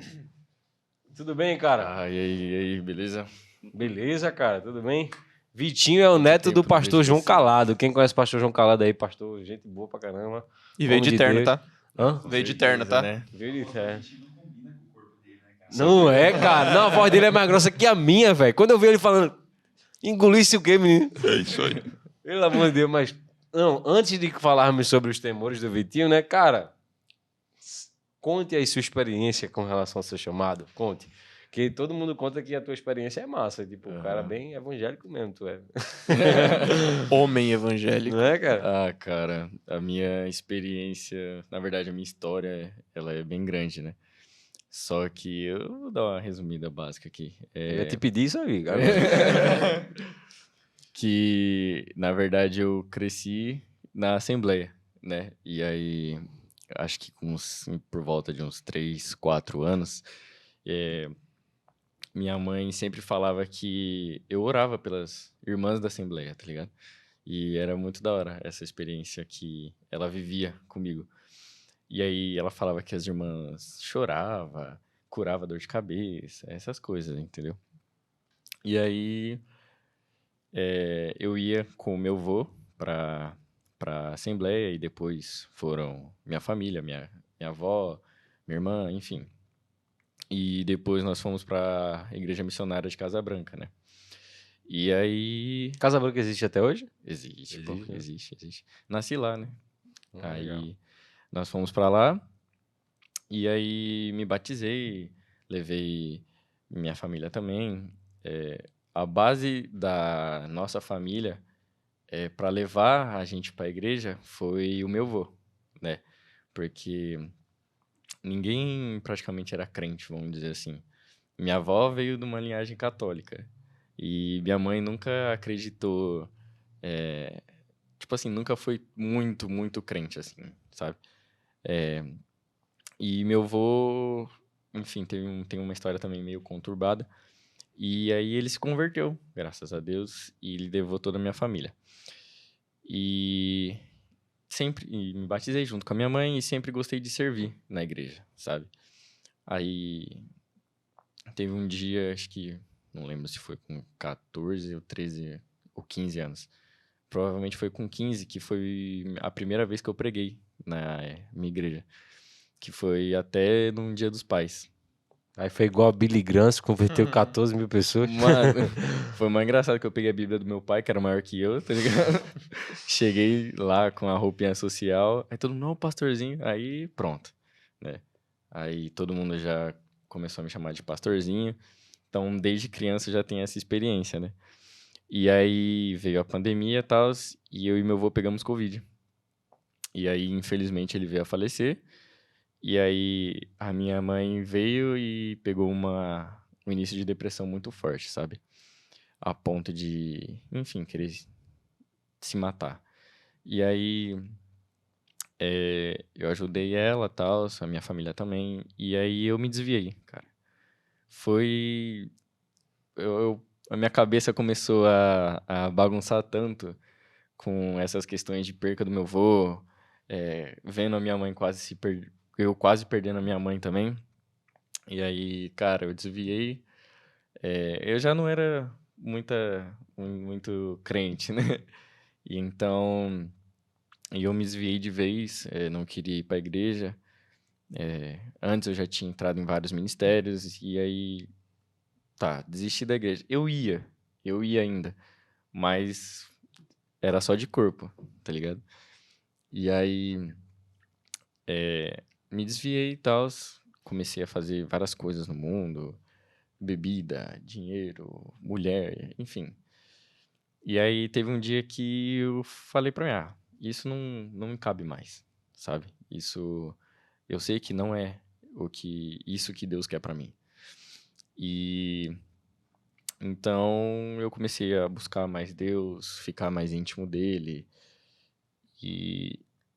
[SPEAKER 1] Tudo bem, cara?
[SPEAKER 5] E aí, beleza?
[SPEAKER 1] Beleza, cara, tudo bem? Vitinho é o neto do pastor João Calado. Quem conhece o pastor João Calado aí, pastor, gente boa pra caramba.
[SPEAKER 4] E veio
[SPEAKER 1] Homem
[SPEAKER 4] de terno,
[SPEAKER 1] Deus.
[SPEAKER 4] tá?
[SPEAKER 1] Hã?
[SPEAKER 4] Veio de terno, tá?
[SPEAKER 5] Né?
[SPEAKER 1] Veio de terno. Não é, cara. Não, a voz dele é mais grossa que a minha, velho. Quando eu vi ele falando, engolisse o quê, menino?
[SPEAKER 5] É isso aí.
[SPEAKER 1] Pelo amor de Deus, mas... Não, antes de falarmos sobre os temores do Vitinho, né, cara? Conte aí sua experiência com relação ao seu chamado. Conte. Que todo mundo conta que a tua experiência é massa. Tipo, o cara bem evangélico mesmo, tu é.
[SPEAKER 4] Homem evangélico.
[SPEAKER 1] Não é, cara?
[SPEAKER 5] Ah, cara, a minha experiência, na verdade, a minha história, ela é bem grande, né? Só que eu vou dar uma resumida básica aqui.
[SPEAKER 1] Eu ia te pedir isso aí, cara.
[SPEAKER 5] Que, na verdade, eu cresci na Assembleia, né? E aí, acho que por volta de uns 3, 4 anos, minha mãe sempre falava que eu orava pelas irmãs da Assembleia, tá ligado? E era muito da hora essa experiência que ela vivia comigo. E aí ela falava que as irmãs choravam, curava dor de cabeça, essas coisas, entendeu? E aí eu ia com o meu avô pra Assembleia e depois foram minha família, minha avó, minha irmã, enfim. E depois nós fomos pra Igreja Missionária de Casa Branca, né? E aí...
[SPEAKER 1] Casa Branca existe até hoje?
[SPEAKER 5] Existe,
[SPEAKER 1] Existe,
[SPEAKER 5] pô,
[SPEAKER 1] né?
[SPEAKER 5] existe. Nasci lá, né?
[SPEAKER 1] Legal.
[SPEAKER 5] Aí nós fomos pra lá e aí me batizei, levei minha família também. A base da nossa família para levar a gente para a igreja foi o meu avô, né? Porque ninguém praticamente era crente, vamos dizer assim. Minha avó veio de uma linhagem católica e minha mãe nunca acreditou, tipo assim, nunca foi muito, muito crente, assim, sabe? E meu avô, enfim, tem uma história também meio conturbada. E aí ele se converteu, graças a Deus, e ele levou toda a minha família. E me batizei junto com a minha mãe e sempre gostei de servir na igreja, sabe? Aí teve um dia, acho que, não lembro se foi com 14 ou 13 ou 15 anos. Provavelmente foi com 15, que foi a primeira vez que eu preguei na minha igreja. Que foi até num Dia dos Pais.
[SPEAKER 1] Aí foi igual a Billy Graham, se converteu 14 mil pessoas.
[SPEAKER 5] Mano, foi mais engraçado que eu peguei a Bíblia do meu pai, que era maior que eu, tá ligado? Cheguei lá com a roupinha social, aí todo mundo, não, pastorzinho, aí pronto, né? Aí todo mundo já começou a me chamar de pastorzinho, então desde criança eu já tenho essa experiência, né? E aí veio a pandemia e tal, e eu e meu avô pegamos Covid. E aí, infelizmente, ele veio a falecer. E aí, a minha mãe veio e pegou um início de depressão muito forte, sabe? A ponto de, enfim, querer se matar. E aí, eu ajudei ela, tal, a minha família também. E aí, eu me desviei, cara. Foi... a minha cabeça começou a bagunçar tanto com essas questões de perca do meu avô, vendo a minha mãe eu quase perdendo a minha mãe também. E aí, cara, eu desviei. Eu já não era muito crente, né? E então, eu me desviei de vez, não queria ir para a igreja. Antes eu já tinha entrado em vários ministérios, e aí, desisti da igreja. Eu ia ainda, mas era só de corpo, tá ligado? E aí, me desviei e tal, comecei a fazer várias coisas no mundo, bebida, dinheiro, mulher, enfim. E aí teve um dia que eu falei pra mim, isso não me cabe mais, sabe? Isso, eu sei que não é isso que Deus quer pra mim. E então eu comecei a buscar mais Deus, ficar mais íntimo dele.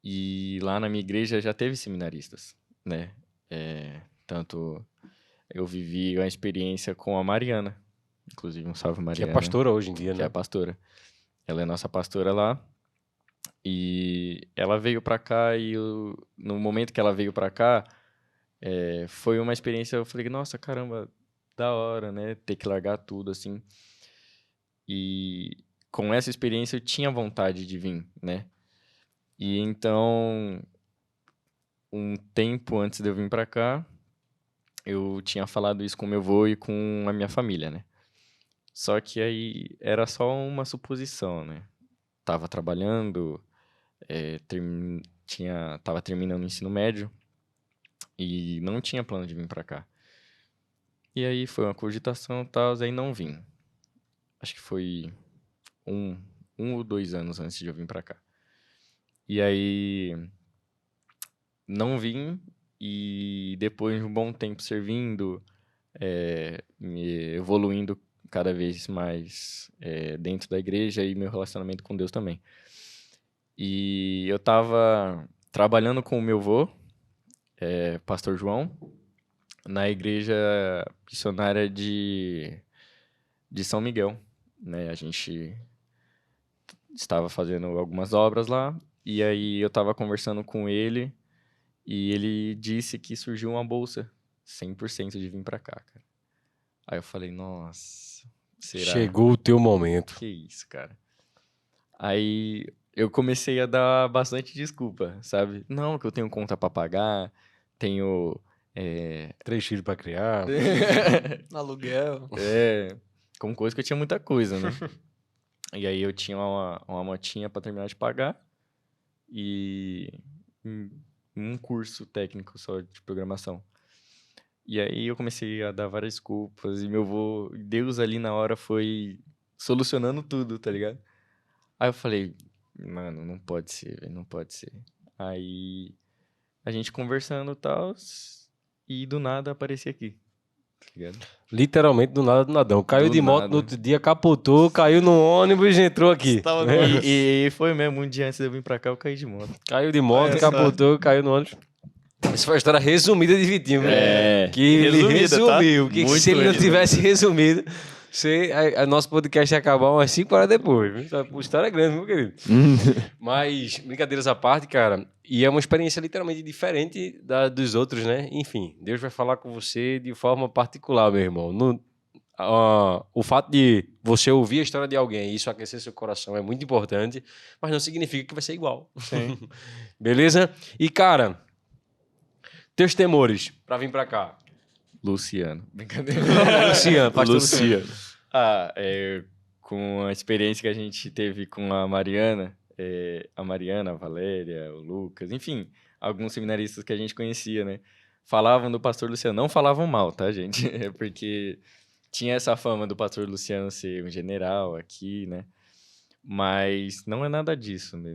[SPEAKER 5] E lá na minha igreja já teve seminaristas, né? Tanto eu vivi uma experiência com a Mariana, inclusive um salve
[SPEAKER 1] Que
[SPEAKER 5] Mariana.
[SPEAKER 1] é pastora hoje em dia,
[SPEAKER 5] Que
[SPEAKER 1] né?
[SPEAKER 5] é a pastora. Ela é nossa pastora lá. E ela veio pra cá e no momento que ela veio pra cá, foi uma experiência, eu falei, nossa, caramba, da hora, né? Ter que largar tudo, assim. E com essa experiência eu tinha vontade de vir, né? E então, um tempo antes de eu vir pra cá, eu tinha falado isso com meu avô e com a minha família, né? Só que aí era só uma suposição, né? Tava trabalhando, tava terminando o ensino médio e não tinha plano de vir pra cá. E aí foi uma cogitação e tal, aí não vim. Acho que foi um ou 2 anos antes de eu vir pra cá. E aí não vim e depois de um bom tempo servindo, me evoluindo cada vez mais dentro da igreja e meu relacionamento com Deus também. E eu tava trabalhando com o meu avô, pastor João, na igreja missionária de São Miguel, né? A gente estava fazendo algumas obras lá, e aí eu estava conversando com ele, e ele disse que surgiu uma bolsa 100% de vir pra cá, cara. Aí eu falei, nossa, será?
[SPEAKER 1] Chegou o teu momento.
[SPEAKER 5] Que isso, cara. Aí eu comecei a dar bastante desculpa, sabe? Não, que eu tenho conta pra pagar, tenho...
[SPEAKER 1] 3 filhos pra criar.
[SPEAKER 4] Aluguel.
[SPEAKER 5] Como coisa que eu tinha muita coisa, né? E aí eu tinha uma motinha pra terminar de pagar e um curso técnico só de programação. E aí eu comecei a dar várias desculpas e meu avô, Deus ali na hora foi solucionando tudo, tá ligado? Aí eu falei, mano, não pode ser, velho, não pode ser. Aí a gente conversando e tal, e do nada apareci aqui, tá ligado?
[SPEAKER 1] Literalmente do nada do nadão. Caiu
[SPEAKER 5] Do
[SPEAKER 1] de moto
[SPEAKER 5] nada.
[SPEAKER 1] no outro dia, capotou, caiu no ônibus e entrou aqui.
[SPEAKER 4] Tava no
[SPEAKER 5] E foi mesmo, um dia antes de eu vir pra cá, eu caí de moto.
[SPEAKER 1] Caiu de moto,
[SPEAKER 4] Olha só.
[SPEAKER 1] capotou, caiu no ônibus. Essa foi a história resumida de Vitinho, né? Que ele
[SPEAKER 4] Resumida, tá?
[SPEAKER 1] resumiu. Que
[SPEAKER 5] Muito
[SPEAKER 1] se ele não
[SPEAKER 5] resumida.
[SPEAKER 1] tivesse resumido, nosso podcast ia acabar umas 5 horas depois. Viu? A história é grande, meu querido. Mas, brincadeiras à parte, cara, e é uma experiência literalmente diferente dos outros, né? Enfim, Deus vai falar com você de forma particular, meu irmão. O fato de você ouvir a história de alguém e isso aquecer seu coração é muito importante, mas não significa que vai ser igual.
[SPEAKER 4] Sim.
[SPEAKER 1] Beleza? E, cara, teus temores pra vir pra cá?
[SPEAKER 5] Luciano. Brincadeira.
[SPEAKER 1] Luciano, pastor Luciano.
[SPEAKER 5] Com a experiência que a gente teve com a Mariana, a Valéria, o Lucas, enfim, alguns seminaristas que a gente conhecia, né? Falavam do pastor Luciano, não falavam mal, tá, gente? É porque tinha essa fama do pastor Luciano ser um general aqui, né? Mas não é nada disso, né?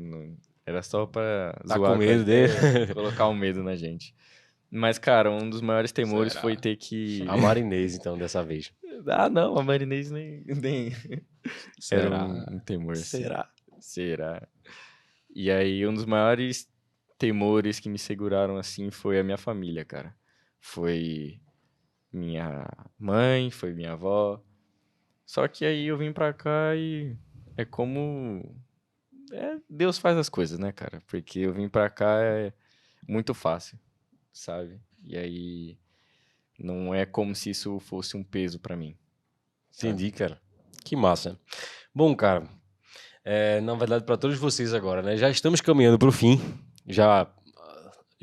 [SPEAKER 5] Era só pra
[SPEAKER 1] Tá
[SPEAKER 5] zoar
[SPEAKER 1] com medo
[SPEAKER 5] a-
[SPEAKER 1] dele?
[SPEAKER 5] colocar um medo na gente. Mas, cara, um dos maiores temores
[SPEAKER 1] Será?
[SPEAKER 5] foi ter que...
[SPEAKER 1] A Marinês, então, dessa vez.
[SPEAKER 5] Ah, não, a Marinês nem...
[SPEAKER 1] Será?
[SPEAKER 5] Era um temor. assim.
[SPEAKER 4] Será?
[SPEAKER 5] Será? E aí, um dos maiores temores que me seguraram, assim, foi a minha família, cara. Foi minha mãe, foi minha avó. Só que aí eu vim pra cá e é como... Deus faz as coisas, né, cara? Porque eu vim pra cá é muito fácil, sabe? E aí não é como se isso fosse um peso pra mim.
[SPEAKER 1] Entendi, cara. Que massa. Bom, cara, na verdade, para todos vocês agora, né? Já estamos caminhando para o fim.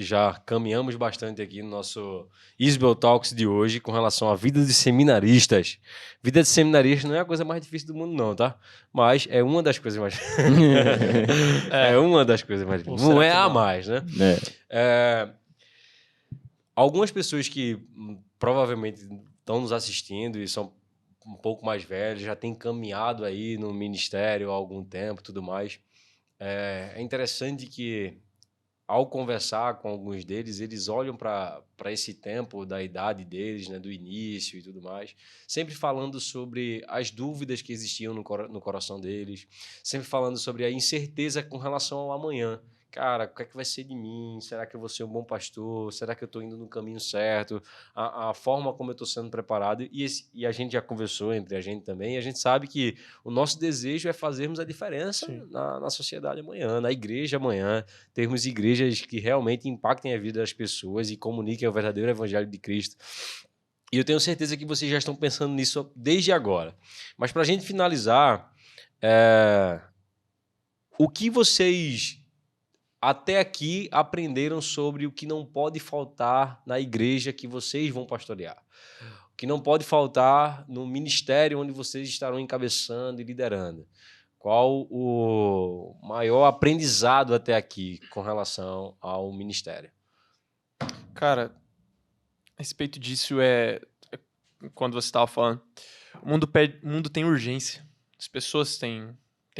[SPEAKER 1] Já caminhamos bastante aqui no nosso Isbel Talks de hoje com relação à vida de seminaristas. Vida de seminarista não é a coisa mais difícil do mundo, não, tá? Mas é uma das coisas mais... é uma das coisas mais difíceis. Não
[SPEAKER 4] será
[SPEAKER 1] é
[SPEAKER 4] que
[SPEAKER 1] a
[SPEAKER 4] não?
[SPEAKER 1] mais, né? Algumas pessoas que provavelmente estão nos assistindo e são um pouco mais velhos, já têm caminhado aí no ministério há algum tempo e tudo mais. É interessante que, ao conversar com alguns deles, eles olham para esse tempo da idade deles, né, do início e tudo mais, sempre falando sobre as dúvidas que existiam no coração deles, sempre falando sobre a incerteza com relação ao amanhã. Cara, o que é que vai ser de mim? Será que eu vou ser um bom pastor? Será que eu estou indo no caminho certo? A forma como eu estou sendo preparado. E a gente já conversou entre a gente também, e a gente sabe que o nosso desejo é fazermos a diferença na sociedade amanhã, na igreja amanhã, termos igrejas que realmente impactem a vida das pessoas e comuniquem o verdadeiro evangelho de Cristo. E eu tenho certeza que vocês já estão pensando nisso desde agora. Mas para a gente finalizar, o que vocês até aqui aprenderam sobre o que não pode faltar na igreja que vocês vão pastorear? O que não pode faltar no ministério onde vocês estarão encabeçando e liderando? Qual o maior aprendizado até aqui com relação ao ministério?
[SPEAKER 4] Cara, a respeito disso quando você estava falando, o mundo tem urgência. As pessoas têm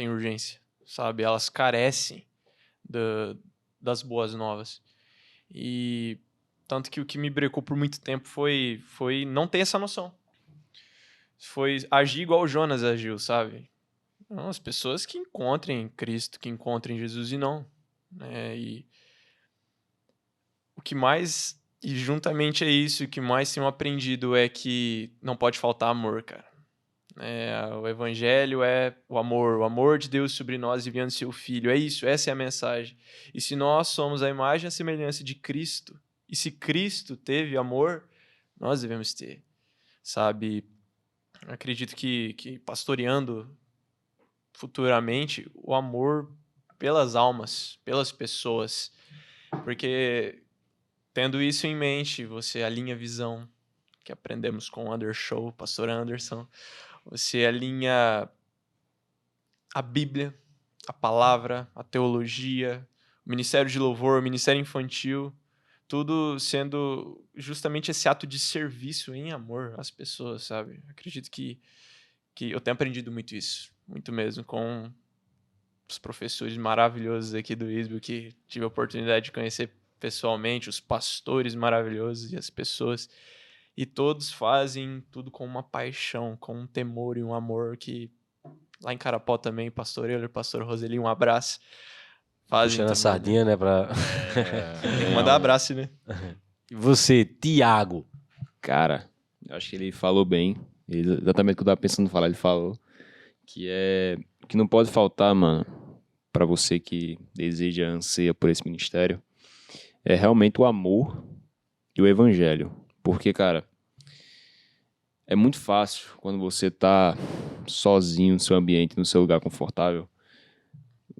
[SPEAKER 4] urgência, sabe? Elas carecem das boas novas. E tanto que o que me brecou por muito tempo foi não ter essa noção. Foi agir igual o Jonas agiu, sabe? Não, as pessoas que encontrem Cristo, que encontrem Jesus e não. Né? E o que mais, e juntamente a isso, o que mais tenho aprendido é que não pode faltar amor, cara. O evangelho é o amor de Deus sobre nós enviando seu Filho. É isso, essa é a mensagem. E se nós somos a imagem e a semelhança de Cristo, e se Cristo teve amor, nós devemos ter, sabe? Acredito que pastoreando futuramente, o amor pelas almas, pelas pessoas, porque tendo isso em mente, você alinha a visão, que aprendemos com o Undershow, pastor Anderson, você alinha a Bíblia, a palavra, a teologia, o ministério de louvor, o ministério infantil, tudo sendo justamente esse ato de serviço em amor às pessoas, sabe? Acredito que eu tenho aprendido muito isso, muito mesmo, com os professores maravilhosos aqui do ISBO, que tive a oportunidade de conhecer pessoalmente, os pastores maravilhosos e as pessoas. E todos fazem tudo com uma paixão, com um temor e um amor que lá em Carapó também, pastor Euler, pastor Roseli, um abraço. Fazem
[SPEAKER 1] Puxando a
[SPEAKER 4] também,
[SPEAKER 1] sardinha, né?
[SPEAKER 4] Tem que mandar abraço, né?
[SPEAKER 1] E você, Tiago?
[SPEAKER 3] Cara, eu acho que ele falou bem. Exatamente o que eu tava pensando em falar, ele falou. Que não pode faltar, mano, pra você que deseja, anseia por esse ministério, é realmente o amor e o evangelho. Porque, cara, é muito fácil quando você tá sozinho no seu ambiente, no seu lugar confortável,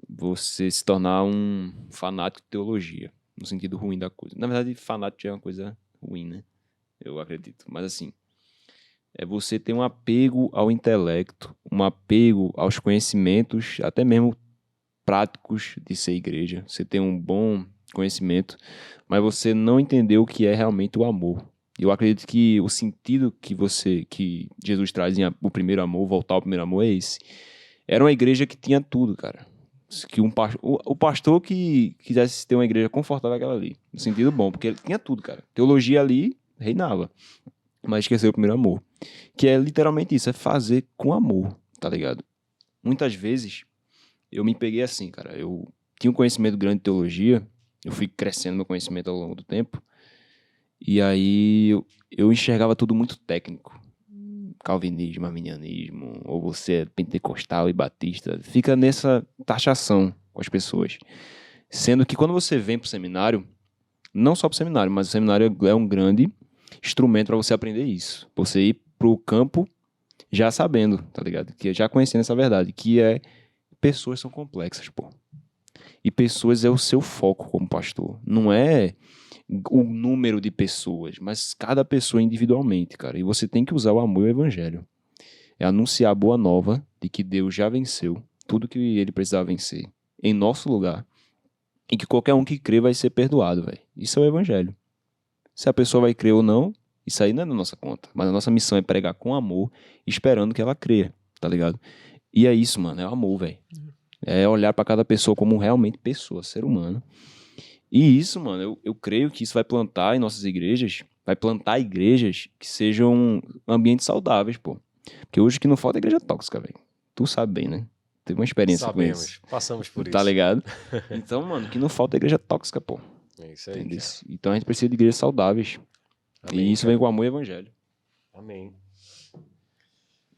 [SPEAKER 3] você se tornar um fanático de teologia, no sentido ruim da coisa. Na verdade, fanático já é uma coisa ruim, né? Eu acredito. Mas assim, é você ter um apego ao intelecto, um apego aos conhecimentos, até mesmo práticos de ser igreja. Você tem um bom conhecimento, mas você não entendeu o que é realmente o amor. Eu acredito que o sentido que Jesus traz em o primeiro amor, voltar ao primeiro amor, é esse. Era uma igreja que tinha tudo, cara. Que o pastor que quisesse ter uma igreja confortável aquela ali. No sentido bom, porque ele tinha tudo, cara. Teologia ali reinava. Mas esqueceu o primeiro amor. Que é literalmente isso, é fazer com amor, tá ligado? Muitas vezes eu me peguei assim, cara. Eu tinha um conhecimento grande de teologia, eu fui crescendo meu conhecimento ao longo do tempo, e aí eu enxergava tudo muito técnico. Calvinismo, arminianismo, ou você é pentecostal e batista. Fica nessa taxação com as pessoas. Sendo que quando você vem pro seminário, não só pro seminário, mas o seminário é um grande instrumento para você aprender isso. Você ir pro campo já sabendo, tá ligado? Que já conhecendo essa verdade, que é pessoas são complexas, pô. E pessoas é o seu foco como pastor. Não é o número de pessoas, mas cada pessoa individualmente, cara. E você tem que usar o amor e o evangelho. É anunciar a boa nova de que Deus já venceu tudo que ele precisava vencer em nosso lugar. E que qualquer um que crê vai ser perdoado, velho. Isso é o evangelho. Se a pessoa vai crer ou não, isso aí não é da nossa conta. Mas a nossa missão é pregar com amor, esperando que ela creia, tá ligado? E é isso, mano. É o amor, velho. É olhar pra cada pessoa como realmente pessoa, ser humano. E isso, mano, eu creio que isso vai plantar em nossas igrejas, vai plantar igrejas que sejam ambientes saudáveis, pô. Porque hoje o que não falta é igreja tóxica, velho. Tu sabe bem, né? Teve uma experiência com isso.
[SPEAKER 1] Sabemos, passamos por
[SPEAKER 3] Tá
[SPEAKER 1] isso.
[SPEAKER 3] ligado? Então, mano, o que não falta é igreja tóxica, pô.
[SPEAKER 1] É isso aí.
[SPEAKER 3] Entendeu? Então a gente precisa de igrejas saudáveis.
[SPEAKER 1] Amém,
[SPEAKER 3] E isso
[SPEAKER 1] cara.
[SPEAKER 3] vem com amor e evangelho.
[SPEAKER 1] Amém.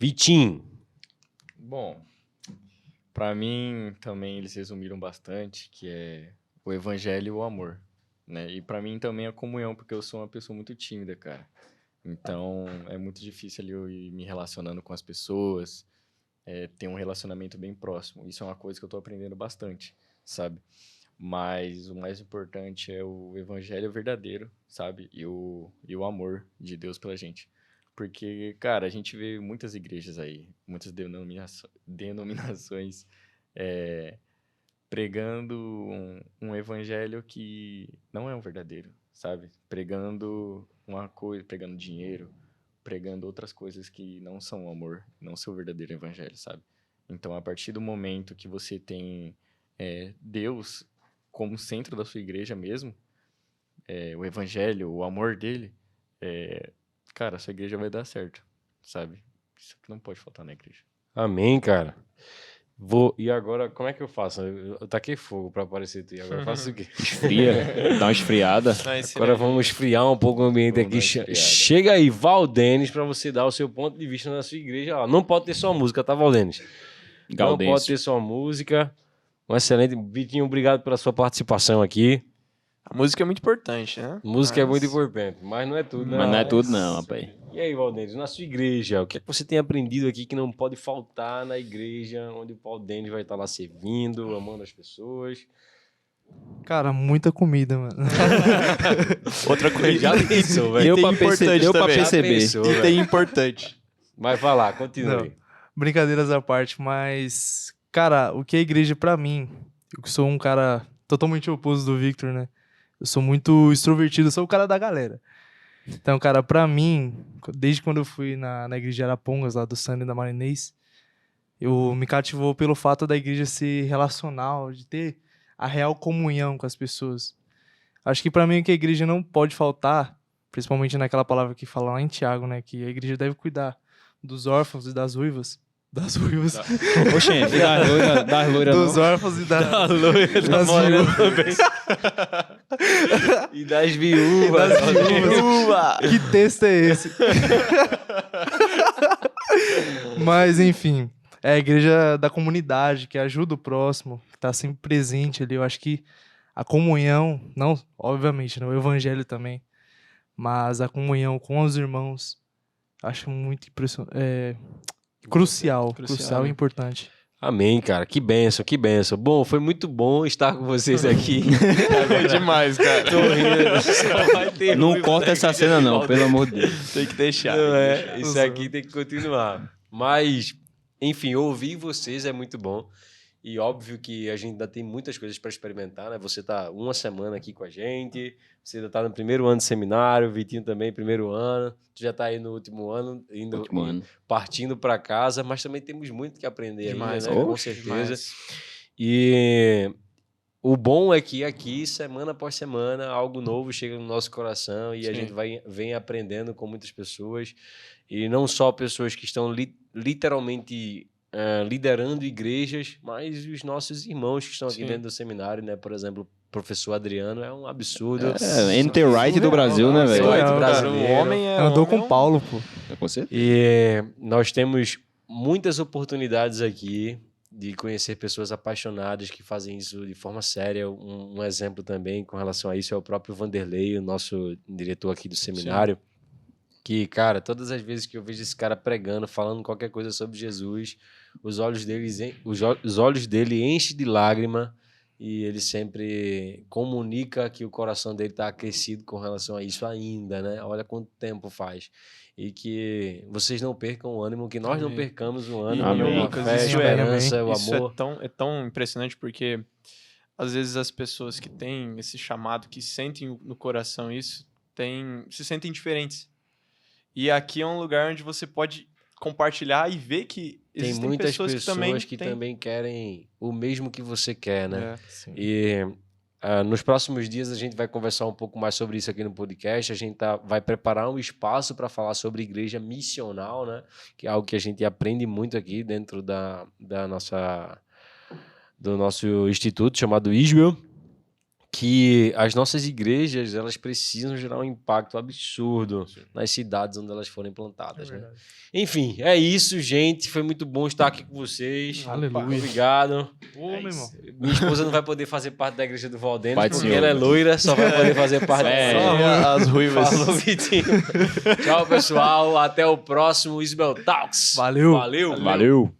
[SPEAKER 1] Vitinho.
[SPEAKER 5] Bom, pra mim também eles resumiram bastante, que é o evangelho e o amor, né? E pra mim também a comunhão, porque eu sou uma pessoa muito tímida, cara. Então é muito difícil ali eu ir me relacionando com as pessoas, ter um relacionamento bem próximo. Isso é uma coisa que eu tô aprendendo bastante, sabe? Mas o mais importante é o evangelho verdadeiro, sabe? E o amor de Deus pela gente. Porque, cara, a gente vê muitas igrejas aí, muitas denominações pregando um evangelho que não é um verdadeiro, sabe? Pregando uma coisa, pregando dinheiro, pregando outras coisas que não são amor, não são o verdadeiro evangelho, sabe? Então, a partir do momento que você tem Deus como centro da sua igreja mesmo, o evangelho, o amor dele, cara, a sua igreja vai dar certo, sabe? Isso que não pode faltar na igreja.
[SPEAKER 1] Amém, cara. E agora, como é que eu faço? Eu taquei fogo pra aparecer tu. E agora eu faço o quê?
[SPEAKER 3] Esfria, dá uma esfriada.
[SPEAKER 1] Agora vamos esfriar um pouco o ambiente
[SPEAKER 5] Vamos
[SPEAKER 1] aqui.
[SPEAKER 5] dar uma esfriada.
[SPEAKER 1] Chega aí, Valdenis, pra você dar o seu ponto de vista na sua igreja. Ó, não pode ter só música, tá, Valdenis? Não pode
[SPEAKER 3] Gaudêncio.
[SPEAKER 1] ter só música. Um excelente. Vitinho, obrigado pela sua participação aqui.
[SPEAKER 4] A música é muito importante, né?
[SPEAKER 1] Música é
[SPEAKER 4] Mas-
[SPEAKER 1] muito importante, mas não é tudo, né?
[SPEAKER 3] Mas não é tudo não, rapaz.
[SPEAKER 1] E aí, Valdenis, na sua igreja, o que é que você tem aprendido aqui que não pode faltar na igreja, onde o Valdenis vai estar lá servindo, amando as pessoas?
[SPEAKER 2] Cara, muita comida, mano.
[SPEAKER 4] Outra coisa.
[SPEAKER 1] Já pensou, velho?
[SPEAKER 3] Deu
[SPEAKER 4] tem
[SPEAKER 3] pra
[SPEAKER 4] importante
[SPEAKER 3] deu pra
[SPEAKER 4] também.
[SPEAKER 3] perceber.
[SPEAKER 1] Pensou,
[SPEAKER 4] E
[SPEAKER 1] velho.
[SPEAKER 4] tem importante.
[SPEAKER 1] Mas vai lá, continue.
[SPEAKER 2] Brincadeiras à parte, mas, cara, o que é igreja pra mim? Eu que sou um cara totalmente oposto do Victor, né? Eu sou muito extrovertido, sou o cara da galera. Então, cara, pra mim, desde quando eu fui na igreja de Arapongas, lá do Sandro e da Marinês, eu me cativou pelo fato da igreja ser relacional, de ter a real comunhão com as pessoas. Acho que pra mim o que a igreja não pode faltar, principalmente naquela palavra que fala lá em Tiago, né? Que a igreja deve cuidar dos órfãos e das ruivas. Das ruivas.
[SPEAKER 3] Oxente, das loiras
[SPEAKER 2] Dos
[SPEAKER 3] não.
[SPEAKER 2] órfãos e
[SPEAKER 1] Da loira, da
[SPEAKER 2] das
[SPEAKER 1] morena
[SPEAKER 2] viúvas.
[SPEAKER 1] também. E das viúvas.
[SPEAKER 2] Das viúvas. Que texto é esse? Mas, enfim, é a igreja da comunidade, que ajuda o próximo, que tá sempre presente ali. Eu acho que a comunhão, não, obviamente, né, o evangelho também, mas a comunhão com os irmãos, acho muito crucial e
[SPEAKER 4] né?
[SPEAKER 2] importante.
[SPEAKER 1] Amém, cara. Que benção, que benção. Bom, foi muito bom estar com vocês aqui.
[SPEAKER 4] É demais, cara.
[SPEAKER 1] Tô rindo. Só vai ter
[SPEAKER 3] Não
[SPEAKER 1] ruivo
[SPEAKER 3] corta
[SPEAKER 1] da
[SPEAKER 3] essa
[SPEAKER 1] igreja
[SPEAKER 3] cena
[SPEAKER 1] de
[SPEAKER 3] não,
[SPEAKER 1] Valdenis.
[SPEAKER 3] pelo amor de Deus.
[SPEAKER 4] Tem que deixar.
[SPEAKER 1] Não
[SPEAKER 4] tem que
[SPEAKER 1] é,
[SPEAKER 4] deixar.
[SPEAKER 1] isso aqui tem que continuar. Mas, enfim, ouvir vocês é muito bom. E óbvio que a gente ainda tem muitas coisas para experimentar, né? Você tá uma semana aqui com a gente, você ainda tá no primeiro ano de seminário, o Vitinho também, primeiro ano, tu já tá aí no último ano,
[SPEAKER 3] Último ano.
[SPEAKER 1] partindo para casa, mas também temos muito que aprender
[SPEAKER 4] Demais,
[SPEAKER 1] ainda, né? Com
[SPEAKER 3] oxe,
[SPEAKER 1] certeza.
[SPEAKER 4] Demais.
[SPEAKER 1] E o bom é que aqui, semana após semana, algo novo chega no nosso coração e a
[SPEAKER 4] Sim.
[SPEAKER 1] gente vem aprendendo com muitas pessoas. E não só pessoas que estão literalmente liderando igrejas, mas os nossos irmãos que estão aqui
[SPEAKER 4] Sim.
[SPEAKER 1] dentro do seminário, né? Por exemplo, o professor Adriano é um absurdo.
[SPEAKER 3] Enter right do Brasil, né, velho?
[SPEAKER 1] Surreal.
[SPEAKER 2] Surreal,
[SPEAKER 1] brasileiro.
[SPEAKER 4] O homem é.
[SPEAKER 2] Andou
[SPEAKER 4] homem
[SPEAKER 2] com Paulo, pô.
[SPEAKER 3] Com certeza.
[SPEAKER 1] E nós temos muitas oportunidades aqui de conhecer pessoas apaixonadas que fazem isso de forma séria. Um exemplo também com relação a isso é o próprio Vanderlei, o nosso diretor aqui do seminário, que, cara, todas as vezes que eu vejo esse cara pregando, falando qualquer coisa sobre Jesus, os olhos dele enchem de lágrima e ele sempre comunica que o coração dele está aquecido com relação a isso ainda, né? Olha quanto tempo faz. E que vocês não percam o ânimo, que nós não
[SPEAKER 4] Amém.
[SPEAKER 1] percamos o
[SPEAKER 4] E,
[SPEAKER 1] ânimo,
[SPEAKER 3] Amém.
[SPEAKER 1] a
[SPEAKER 4] Lucas,
[SPEAKER 1] fé, a
[SPEAKER 4] isso
[SPEAKER 1] esperança, o
[SPEAKER 4] isso
[SPEAKER 1] amor.
[SPEAKER 4] é tão impressionante porque às vezes as pessoas que têm esse chamado, que sentem no coração isso, se sentem diferentes. E aqui é um lugar onde você pode compartilhar e ver que
[SPEAKER 1] Tem
[SPEAKER 4] existem
[SPEAKER 1] muitas
[SPEAKER 4] pessoas que também
[SPEAKER 1] também querem o mesmo que você quer, né?
[SPEAKER 4] É.
[SPEAKER 1] E nos próximos dias a gente vai conversar um pouco mais sobre isso aqui no podcast. A gente vai preparar um espaço para falar sobre igreja missional, né? Que é algo que a gente aprende muito aqui dentro do nosso instituto chamado Israel, que as nossas igrejas elas precisam gerar um impacto absurdo nas cidades onde elas forem plantadas, né? Enfim, é isso, gente. Foi muito bom estar aqui com vocês.
[SPEAKER 2] Aleluia.
[SPEAKER 1] Obrigado.
[SPEAKER 2] Ô, meu irmão.
[SPEAKER 1] Minha esposa não vai poder fazer parte da igreja do Valdenis,
[SPEAKER 3] Pai do
[SPEAKER 1] porque
[SPEAKER 3] Senhor.
[SPEAKER 1] ela é loira, só vai poder fazer parte
[SPEAKER 4] As ruivas.
[SPEAKER 1] Falou, Vitinho. Tchau, pessoal. Até o próximo Isbel Talks.
[SPEAKER 2] Valeu.
[SPEAKER 1] Valeu.
[SPEAKER 3] Valeu.